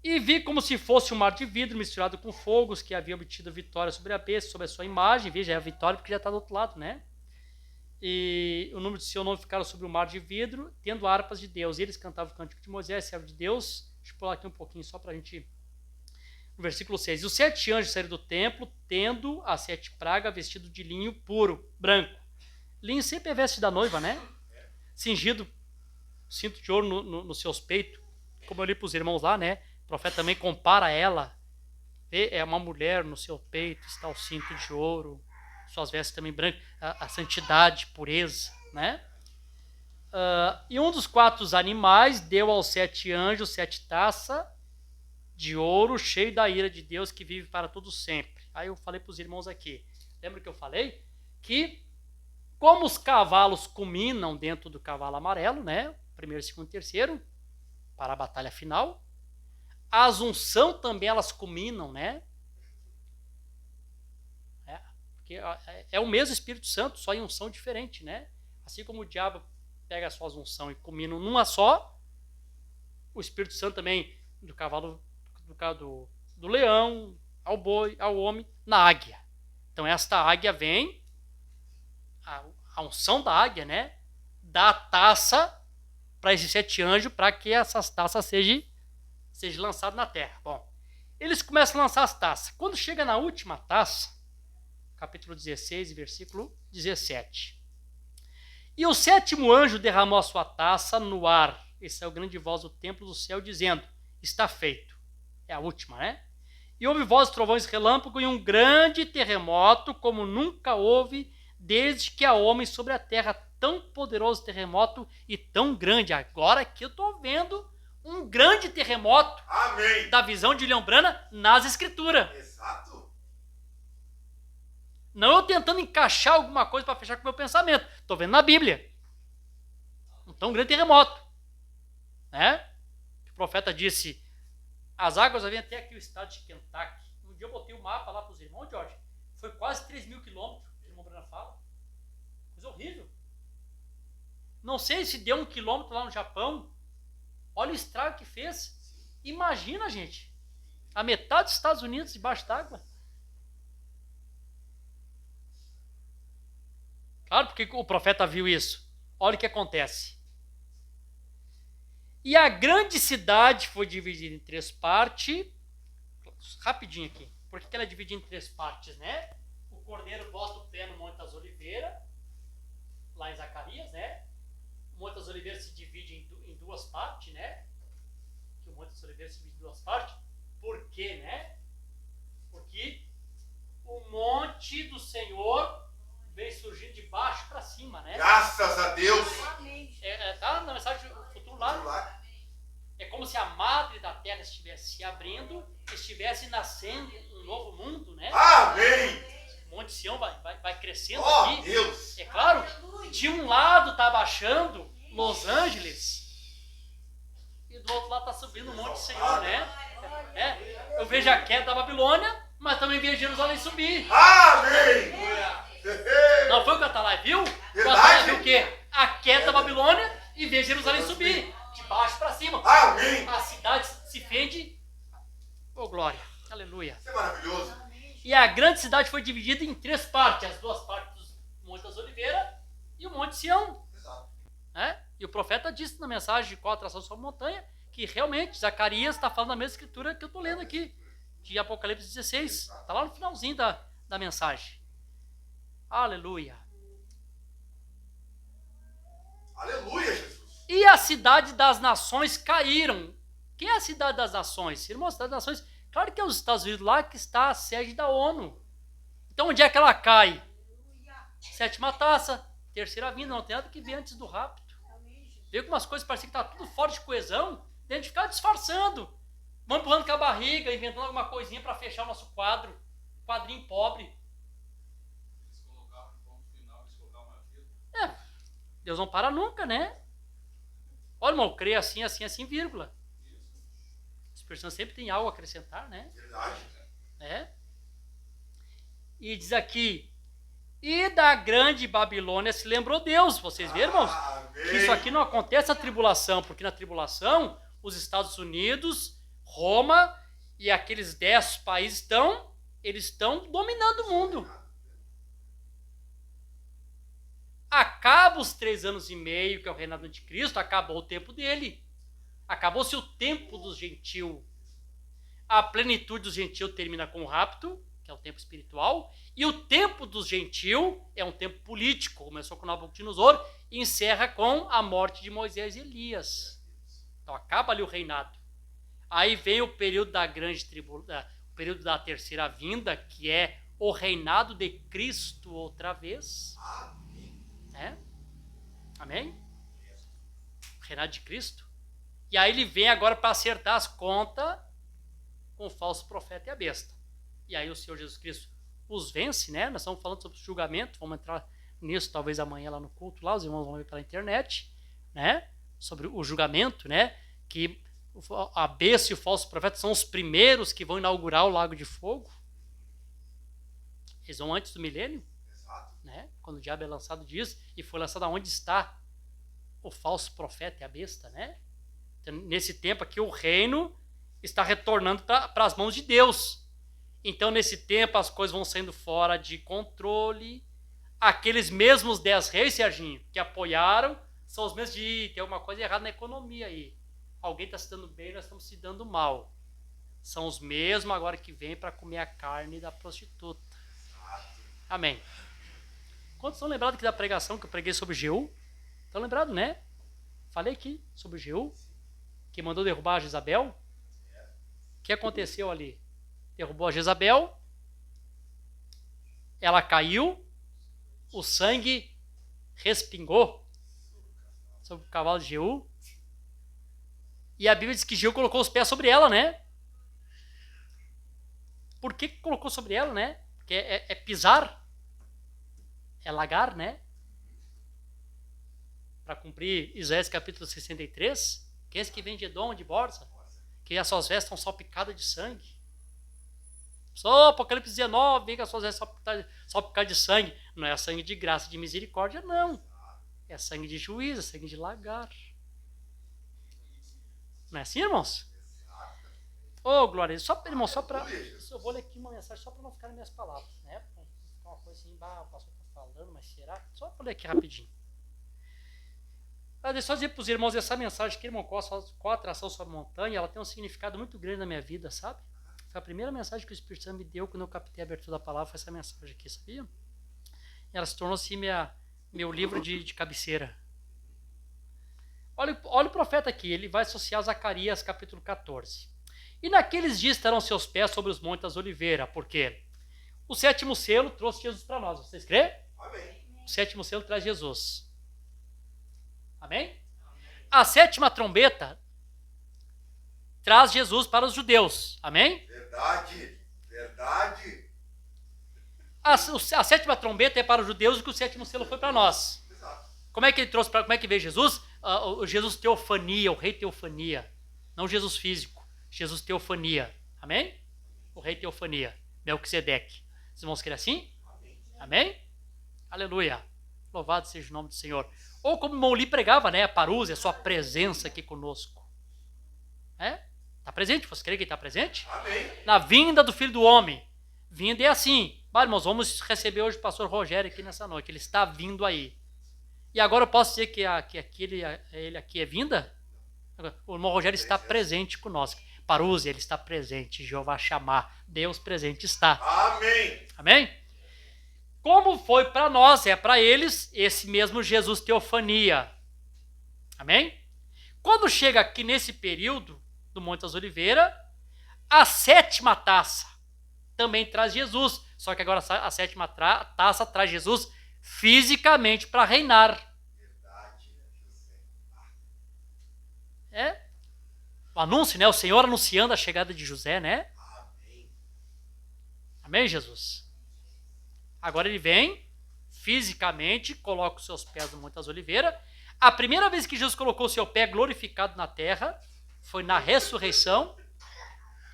E vi como se fosse um mar de vidro misturado com fogos que havia obtido vitória sobre a besta, sobre a sua imagem. Veja, é a vitória porque já está do outro lado, né? E o número de seu nome ficaram sobre o mar de vidro, tendo harpas de Deus. E eles cantavam o cântico de Moisés, servo de Deus. Deixa eu pular aqui um pouquinho só para a gente... No versículo 6. E os 7 anjos saíram do templo, tendo as 7 pragas, vestido de linho puro, branco. Linho sempre é veste da noiva, né? Cingido, cinto de ouro nos seus peitos. Como eu li para os irmãos lá, né? O profeta também compara ela. É uma mulher no seu peito, está o cinto de ouro. suas vestes também brancas, a santidade, pureza, né? E um dos 4 animais deu aos 7 anjos 7 taças de ouro, cheio da ira de Deus, que vive para todo sempre. Aí eu falei para os irmãos aqui, lembra que eu falei? Que como os cavalos culminam dentro do cavalo amarelo, né? Primeiro, segundo, terceiro, para a batalha final. As unção também elas culminam, né? Porque é o mesmo Espírito Santo, só em unção diferente, né? Assim como o diabo pega as suas unção e culmina numa só, o Espírito Santo também do cavalo, do leão, ao boi, ao homem, na águia. Então esta águia vem, a unção da águia, né? Dá a taça para esses 7 anjos, para que essas taças sejam lançadas na terra. Bom, eles começam a lançar as taças. Quando chega na última taça, capítulo 16, versículo 17. E o 7º anjo derramou a sua taça no ar. Esse é o grande voz do templo do céu, dizendo, está feito. É a última, né? E houve voz, trovões, relâmpago e um grande terremoto, como nunca houve desde que há homem sobre a terra. Tão poderoso terremoto e tão grande. Agora que eu estou vendo um grande terremoto. Amém. Da visão de Leon Brana nas escrituras. Exato. Não eu tentando encaixar alguma coisa para fechar com o meu pensamento. Estou vendo na Bíblia. Um tão grande terremoto. Né? O profeta disse, as águas vêm até aqui o estado de Kentucky. Um dia eu botei o mapa lá para os irmãos, Jorge. Foi quase 3.000 quilômetros, que o irmão Brana fala. Coisa horrível. Não sei se deu 1 quilômetro lá no Japão. Olha o estrago que fez. Imagina, gente. A metade dos Estados Unidos debaixo d'água. Claro, porque o profeta viu isso. Olha o que acontece. E a grande cidade foi dividida em 3 partes. Rapidinho aqui. Por que ela é dividida em 3 partes, né? O cordeiro bota o pé no Monte das Oliveiras. Lá em Zacarias, né? O Monte das Oliveiras se divide em 2 partes, né? Que o Monte das Oliveiras se divide em 2 partes. Por quê, né? Porque o monte do Senhor vem surgindo de baixo para cima, né? Graças a Deus. Tá na mensagem do futuro lá. É como se a madre da terra estivesse se abrindo, estivesse nascendo um novo mundo, né? Amém. O Monte Sião vai crescendo Oh, aqui. Deus. É claro, de um lado está baixando Los Angeles e do outro lado está subindo o Monte Senhor, né? Eu vejo a queda da Babilônia, mas também vejo Jerusalém subir. Amém. Não foi o que a Atalai viu? O Verdade. Atalai viu o quê? A queda da Babilônia e vejo Jerusalém subir. De baixo para cima. Amém. A cidade se fende. Oh, glória. Aleluia. Isso é maravilhoso. E a grande cidade foi dividida em 3 partes. As 2 partes do Monte das Oliveiras e o Monte Sião. Exato. Né? E o profeta disse na mensagem de qual atração sobre a montanha que realmente Zacarias está falando a mesma escritura que eu estou lendo aqui. De Apocalipse 16. Está lá no finalzinho da mensagem. Aleluia. Aleluia, Jesus. E a cidade das nações caíram. Quem é a cidade das nações? Irmão, a cidade das nações, claro que é os Estados Unidos lá que está a sede da ONU. Então onde é que ela cai? 7ª taça, 3ª vinda, não tem nada que ver antes do rapto. Vê como as coisas parecem que está tudo fora de coesão, a gente fica disfarçando. Vamos empurrando com a barriga, inventando alguma coisinha para fechar o nosso quadrinho pobre. Eles colocaram no ponto final, eles colocaram uma vírgula. Deus não para nunca, né? Olha, irmão, creia assim, assim, assim, vírgula. As pessoas sempre tem algo a acrescentar, né? Verdade. E diz aqui, e da grande Babilônia se lembrou Deus. Vocês viram, irmãos? Amém. Que isso aqui não acontece na tribulação, porque na tribulação, os Estados Unidos, Roma e aqueles 10 países eles estão dominando o mundo. Acaba os 3 anos e meio, que é o reinado do anticristo, acabou o tempo dele. Acabou-se o tempo dos gentios. A plenitude dos gentios termina com o rapto, que é o tempo espiritual, e o tempo dos gentios é um tempo político, começou com Nabucodonosor e encerra com a morte de Moisés e Elias. Então acaba ali o reinado. Aí vem o período da grande tribulação, o período da terceira vinda, que é o reinado de Cristo outra vez. É? Amém? O reinado de Cristo. E aí ele vem agora para acertar as contas com o falso profeta e a besta. E aí o Senhor Jesus Cristo os vence, né? Nós estamos falando sobre o julgamento, vamos entrar nisso talvez amanhã lá no culto, lá os irmãos vão ver pela internet, né? Sobre o julgamento, né? Que a besta e o falso profeta são os primeiros que vão inaugurar o lago de fogo. Eles vão antes do milênio, né? Quando o diabo é lançado disso, e foi lançado aonde está o falso profeta e a besta, né? Então, nesse tempo aqui o reino está retornando para as mãos de Deus. Então nesse tempo as coisas vão saindo fora de controle. Aqueles mesmos 10 reis, Serginho, que apoiaram, são os mesmos de tem alguma coisa errada na economia aí. Alguém está se dando bem, nós estamos se dando mal. São os mesmos agora que vêm para comer a carne da prostituta. Amém. Quantos estão lembrados aqui da pregação que eu preguei sobre Jeú? Estão lembrados, né? Falei aqui sobre Jeú, que mandou derrubar a Jezabel. O que aconteceu ali? Derrubou a Jezabel, ela caiu, o sangue respingou sobre o cavalo de Jeú. E a Bíblia diz que Jeú colocou os pés sobre ela, né? Por que colocou sobre ela, né? Porque é pisar, é lagar, né? Para cumprir Isaías capítulo 63, que é esse que vem de Edom, de Borza, que as suas vestes estão salpicadas de sangue. Só Apocalipse 19, vem que as suas vestes salpicadas de sangue. Não é sangue de graça, de misericórdia, não. É sangue de juízo, é sangue de lagar. Não é assim, irmãos? Ô, glória, só, irmão, só para... Eu vou ler aqui uma mensagem só para não ficar nas minhas palavras, né? Ficar uma coisa assim, o pastor está falando, mas será? Só vou ler aqui rapidinho. Deixa eu só dizer para os irmãos, essa mensagem que irmão Costa, qual a atração sobre a montanha, ela tem um significado muito grande na minha vida, sabe? Foi a primeira mensagem que o Espírito Santo me deu quando eu captei a abertura da palavra, foi essa mensagem aqui, sabia? E ela se tornou assim meu livro de cabeceira. Olha o profeta aqui, ele vai associar Zacarias capítulo 14. E naqueles dias estarão seus pés sobre os montes das oliveiras, porque o sétimo selo trouxe Jesus para nós, vocês creem? Amém. O sétimo selo traz Jesus. Amém? A sétima trombeta traz Jesus para os judeus. Amém? Verdade. Verdade. A sétima trombeta é para os judeus e que o sétimo selo foi para nós. Exato. Como é que ele trouxe como é que veio Jesus? O Jesus teofania, o rei teofania. Não Jesus físico, Jesus teofania. Amém? O rei teofania, Melquisedeque. Vocês vão querer assim? Amém. Amém? Aleluia. Louvado seja o nome do Senhor. Ou como Mouli pregava, né? A parúzia, a sua presença aqui conosco. Está presente? Você crê que ele está presente? Amém. Na vinda do Filho do Homem. Vinda é assim. Irmãos, vamos receber hoje o pastor Rogério aqui nessa noite. Ele está vindo aí. E agora eu posso dizer que ele aqui é vinda? O irmão Rogério está presente conosco. Parúzia, ele está presente. Jeová chamar. Deus presente está. Amém. Amém? Como foi para nós, é para eles esse mesmo Jesus teofania. Amém? Quando chega aqui nesse período do Monte das Oliveiras, a sétima taça também traz Jesus. Só que agora a sétima taça traz Jesus fisicamente para reinar. Verdade. O anúncio, né? O Senhor anunciando a chegada de José, né? Amém. Amém, Jesus? Agora ele vem, fisicamente, coloca os seus pés no Monte das Oliveiras. A primeira vez que Jesus colocou o seu pé glorificado na terra foi na ressurreição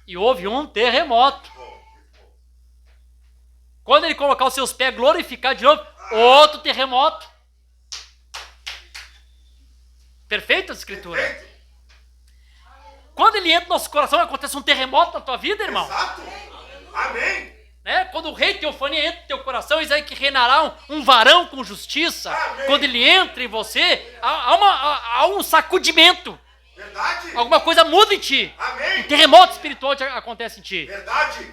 e houve um terremoto. Quando ele colocar os seus pés glorificados de novo, outro terremoto. Perfeito a escritura? Perfeito. Quando ele entra no nosso coração, acontece um terremoto na tua vida, irmão. Exato. Amém. Né? Quando o rei teofania entra no teu coração, eis aí que reinará um varão com justiça. Amém. Quando ele entra em você, há um sacudimento. Verdade. Alguma coisa muda em ti. Amém. Um terremoto espiritual acontece em ti. Verdade.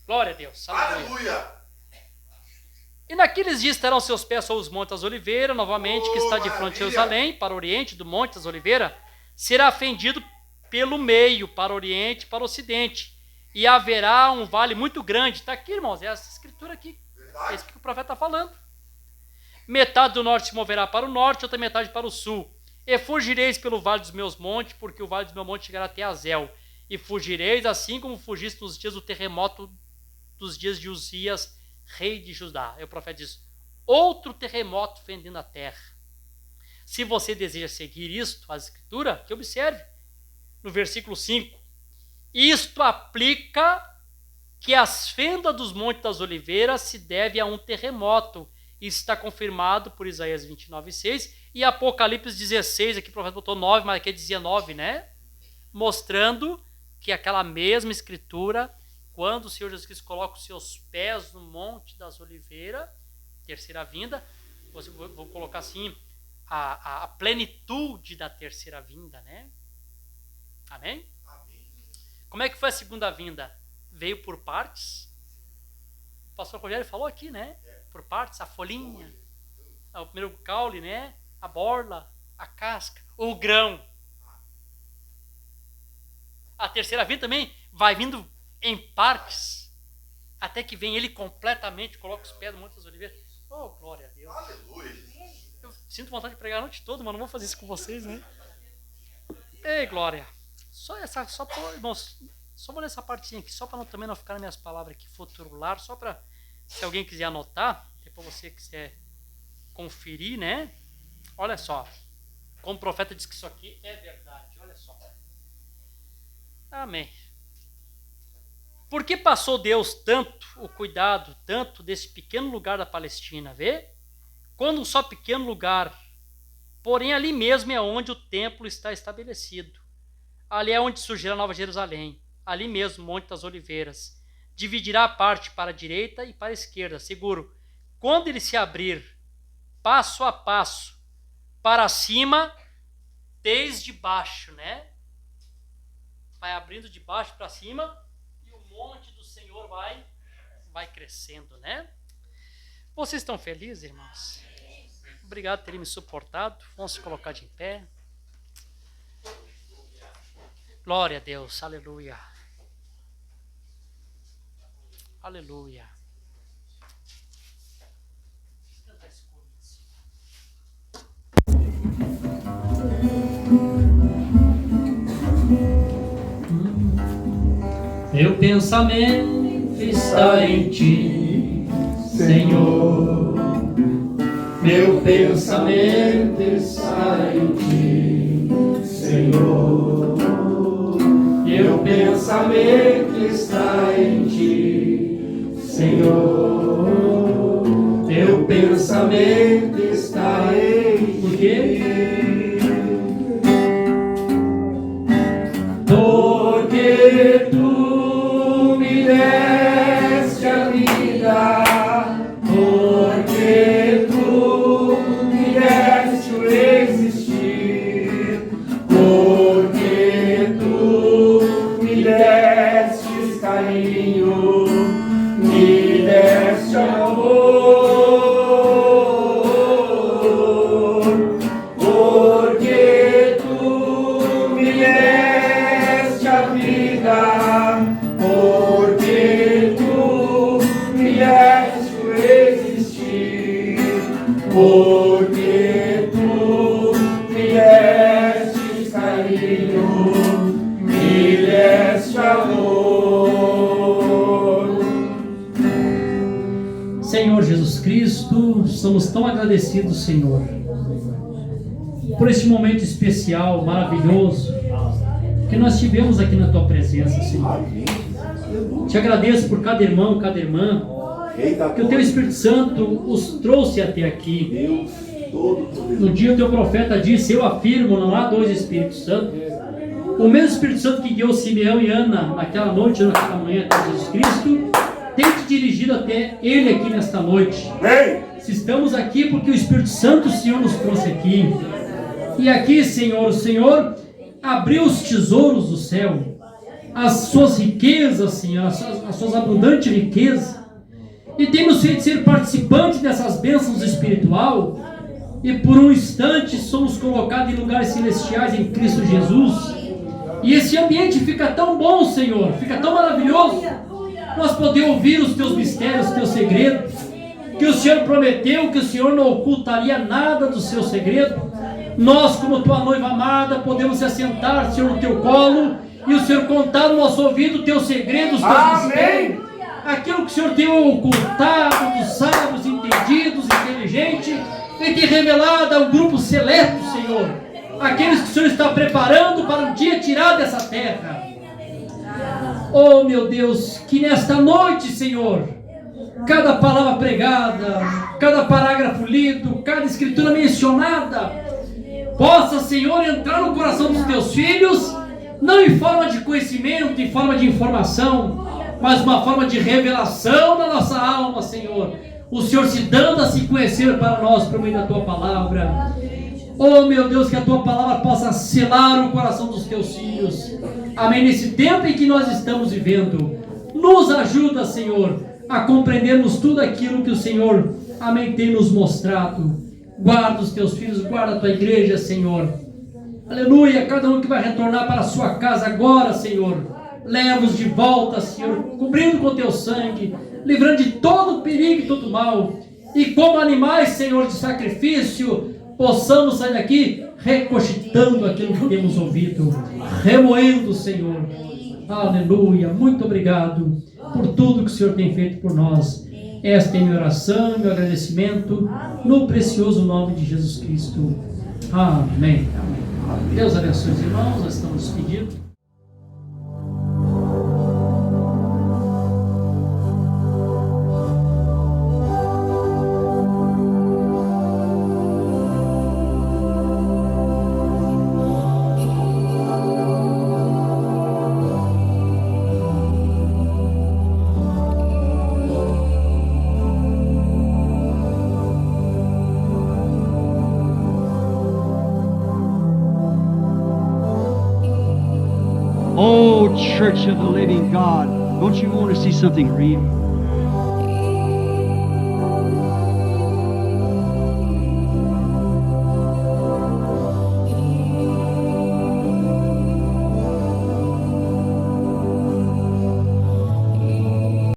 Glória a Deus. Aleluia. Aleluia. E naqueles dias estarão seus pés sobre os montes das oliveiras, novamente, que está de frente de Jerusalém, para o oriente do monte das oliveiras, será fendido pelo meio, para o oriente e para o ocidente. e haverá um vale muito grande. Está aqui, irmãos, é essa escritura aqui. É isso que o profeta está falando. Metade do norte se moverá para o norte, outra metade para o sul. E fugireis pelo vale dos meus montes, porque o vale dos meus montes chegará até Azel. E fugireis assim como fugiste nos dias do terremoto dos dias de Uzias, rei de Judá. Aí o profeta diz, outro terremoto fendendo a terra. Se você deseja seguir isto, a escritura, que observe, no versículo 5, isto aplica que as fendas dos Montes das Oliveiras se deve a um terremoto. Isso está confirmado por Isaías 29:6 e Apocalipse 16, aqui o profeta botou 9, mas aqui dizia 9, né? Mostrando que aquela mesma escritura, quando o Senhor Jesus Cristo coloca os seus pés no Monte das Oliveiras, terceira vinda, vou colocar assim, a plenitude da terceira vinda, né? Amém? Como é que foi a segunda vinda? Veio por partes. O pastor Rogério falou aqui, né? Por partes, a folhinha, o primeiro caule, né? A borla, a casca, o grão. A terceira vinda também vai vindo em partes, até que vem ele completamente, coloca os pés no Monte das Oliveiras. Oh, glória a Deus. Aleluia. Eu sinto vontade de pregar a noite toda, mas não vou fazer isso com vocês, né? Ei, glória. Irmãos, só vou ler essa partinha aqui, só para também não ficar nas minhas palavras aqui, futurular, só para, se alguém quiser anotar, depois você quiser conferir, né? Olha só, como o profeta diz que isso aqui é verdade, olha só. Amém. Por que passou Deus tanto o cuidado, tanto desse pequeno lugar da Palestina, vê? Quando um só pequeno lugar, porém ali mesmo é onde o templo está estabelecido. Ali é onde surgirá a Nova Jerusalém. Ali mesmo, Monte das Oliveiras. Dividirá a parte para a direita e para a esquerda, seguro. Quando ele se abrir, passo a passo, para cima, desde baixo, né? Vai abrindo de baixo para cima e o monte do Senhor vai crescendo, né? Vocês estão felizes, irmãos? Obrigado por terem me suportado. Vamos se colocar de pé. Glória a Deus, aleluia. Aleluia. Meu pensamento está em ti, Senhor. Meu pensamento está em ti, Senhor. Meu pensamento está em ti, Senhor. Meu pensamento está em ti. Por quê? Porque tu me deste a vida. Porque tu me deste o existir. Porque tu me deste carinho, me deste amor. Porque tu me deste a vida. Porque tu me deste o existir. Porque tu me deste carinho, me deste amor. Senhor Jesus Cristo, somos tão agradecidos, Senhor, por este momento especial, maravilhoso, que nós tivemos aqui na Tua presença, Senhor. Te agradeço por cada irmão, cada irmã, que o Teu Espírito Santo os trouxe até aqui. No dia o Teu profeta disse, eu afirmo, não há dois Espíritos Santos. O mesmo Espírito Santo que guiou Simeão e Ana naquela noite, naquela manhã até Jesus Cristo, tem te dirigido até Ele aqui nesta noite. Se estamos aqui porque o Espírito Santo, o Senhor, nos trouxe aqui. E aqui, Senhor, o Senhor abriu os tesouros do céu, as suas riquezas, Senhor, as suas abundantes riquezas, e tem nos feito ser participantes dessas bênçãos espirituais, e por um instante somos colocados em lugares celestiais em Cristo Jesus, E esse ambiente fica tão bom, Senhor, fica tão maravilhoso. Nós podemos ouvir os teus mistérios, os teus segredos, que o Senhor prometeu, que o Senhor não ocultaria nada do seu segredo. Nós, como tua noiva amada, podemos se assentar, Senhor, no teu colo, e o Senhor contar no nosso ouvido teus segredos, teus mistérios, aquilo que o Senhor tem ocultado dos sábios, entendidos, inteligentes, e tem revelado a um grupo seleto, Senhor, aqueles que o Senhor está preparando para um dia tirar dessa terra. Oh, meu Deus, que nesta noite, Senhor, cada palavra pregada, cada parágrafo lido, cada escritura mencionada, possa, Senhor, entrar no coração dos teus filhos, não em forma de conhecimento, em forma de informação, mas uma forma de revelação da nossa alma, Senhor. O Senhor se dando a se conhecer para nós por meio da tua palavra. Oh, meu Deus, que a tua palavra possa selar o coração dos teus filhos. Amém. Nesse tempo em que nós estamos vivendo, nos ajuda, Senhor, a compreendermos tudo aquilo que o Senhor, amém, tem nos mostrado. Guarda os teus filhos, guarda a tua igreja, Senhor. Aleluia. Cada um que vai retornar para a sua casa agora, Senhor, leva-os de volta, Senhor, cobrindo com teu sangue, livrando de todo perigo e todo mal. E como animais, Senhor, de sacrifício, possamos sair daqui recogitando aquilo que temos ouvido, remoendo, Senhor. Aleluia. Muito obrigado por tudo que o Senhor tem feito por nós. Esta é minha oração, meu agradecimento, no precioso nome de Jesus Cristo. Amém. Deus abençoe os irmãos, nós estamos despedidos. Oh, Church of the Living God, don't you want to see something real?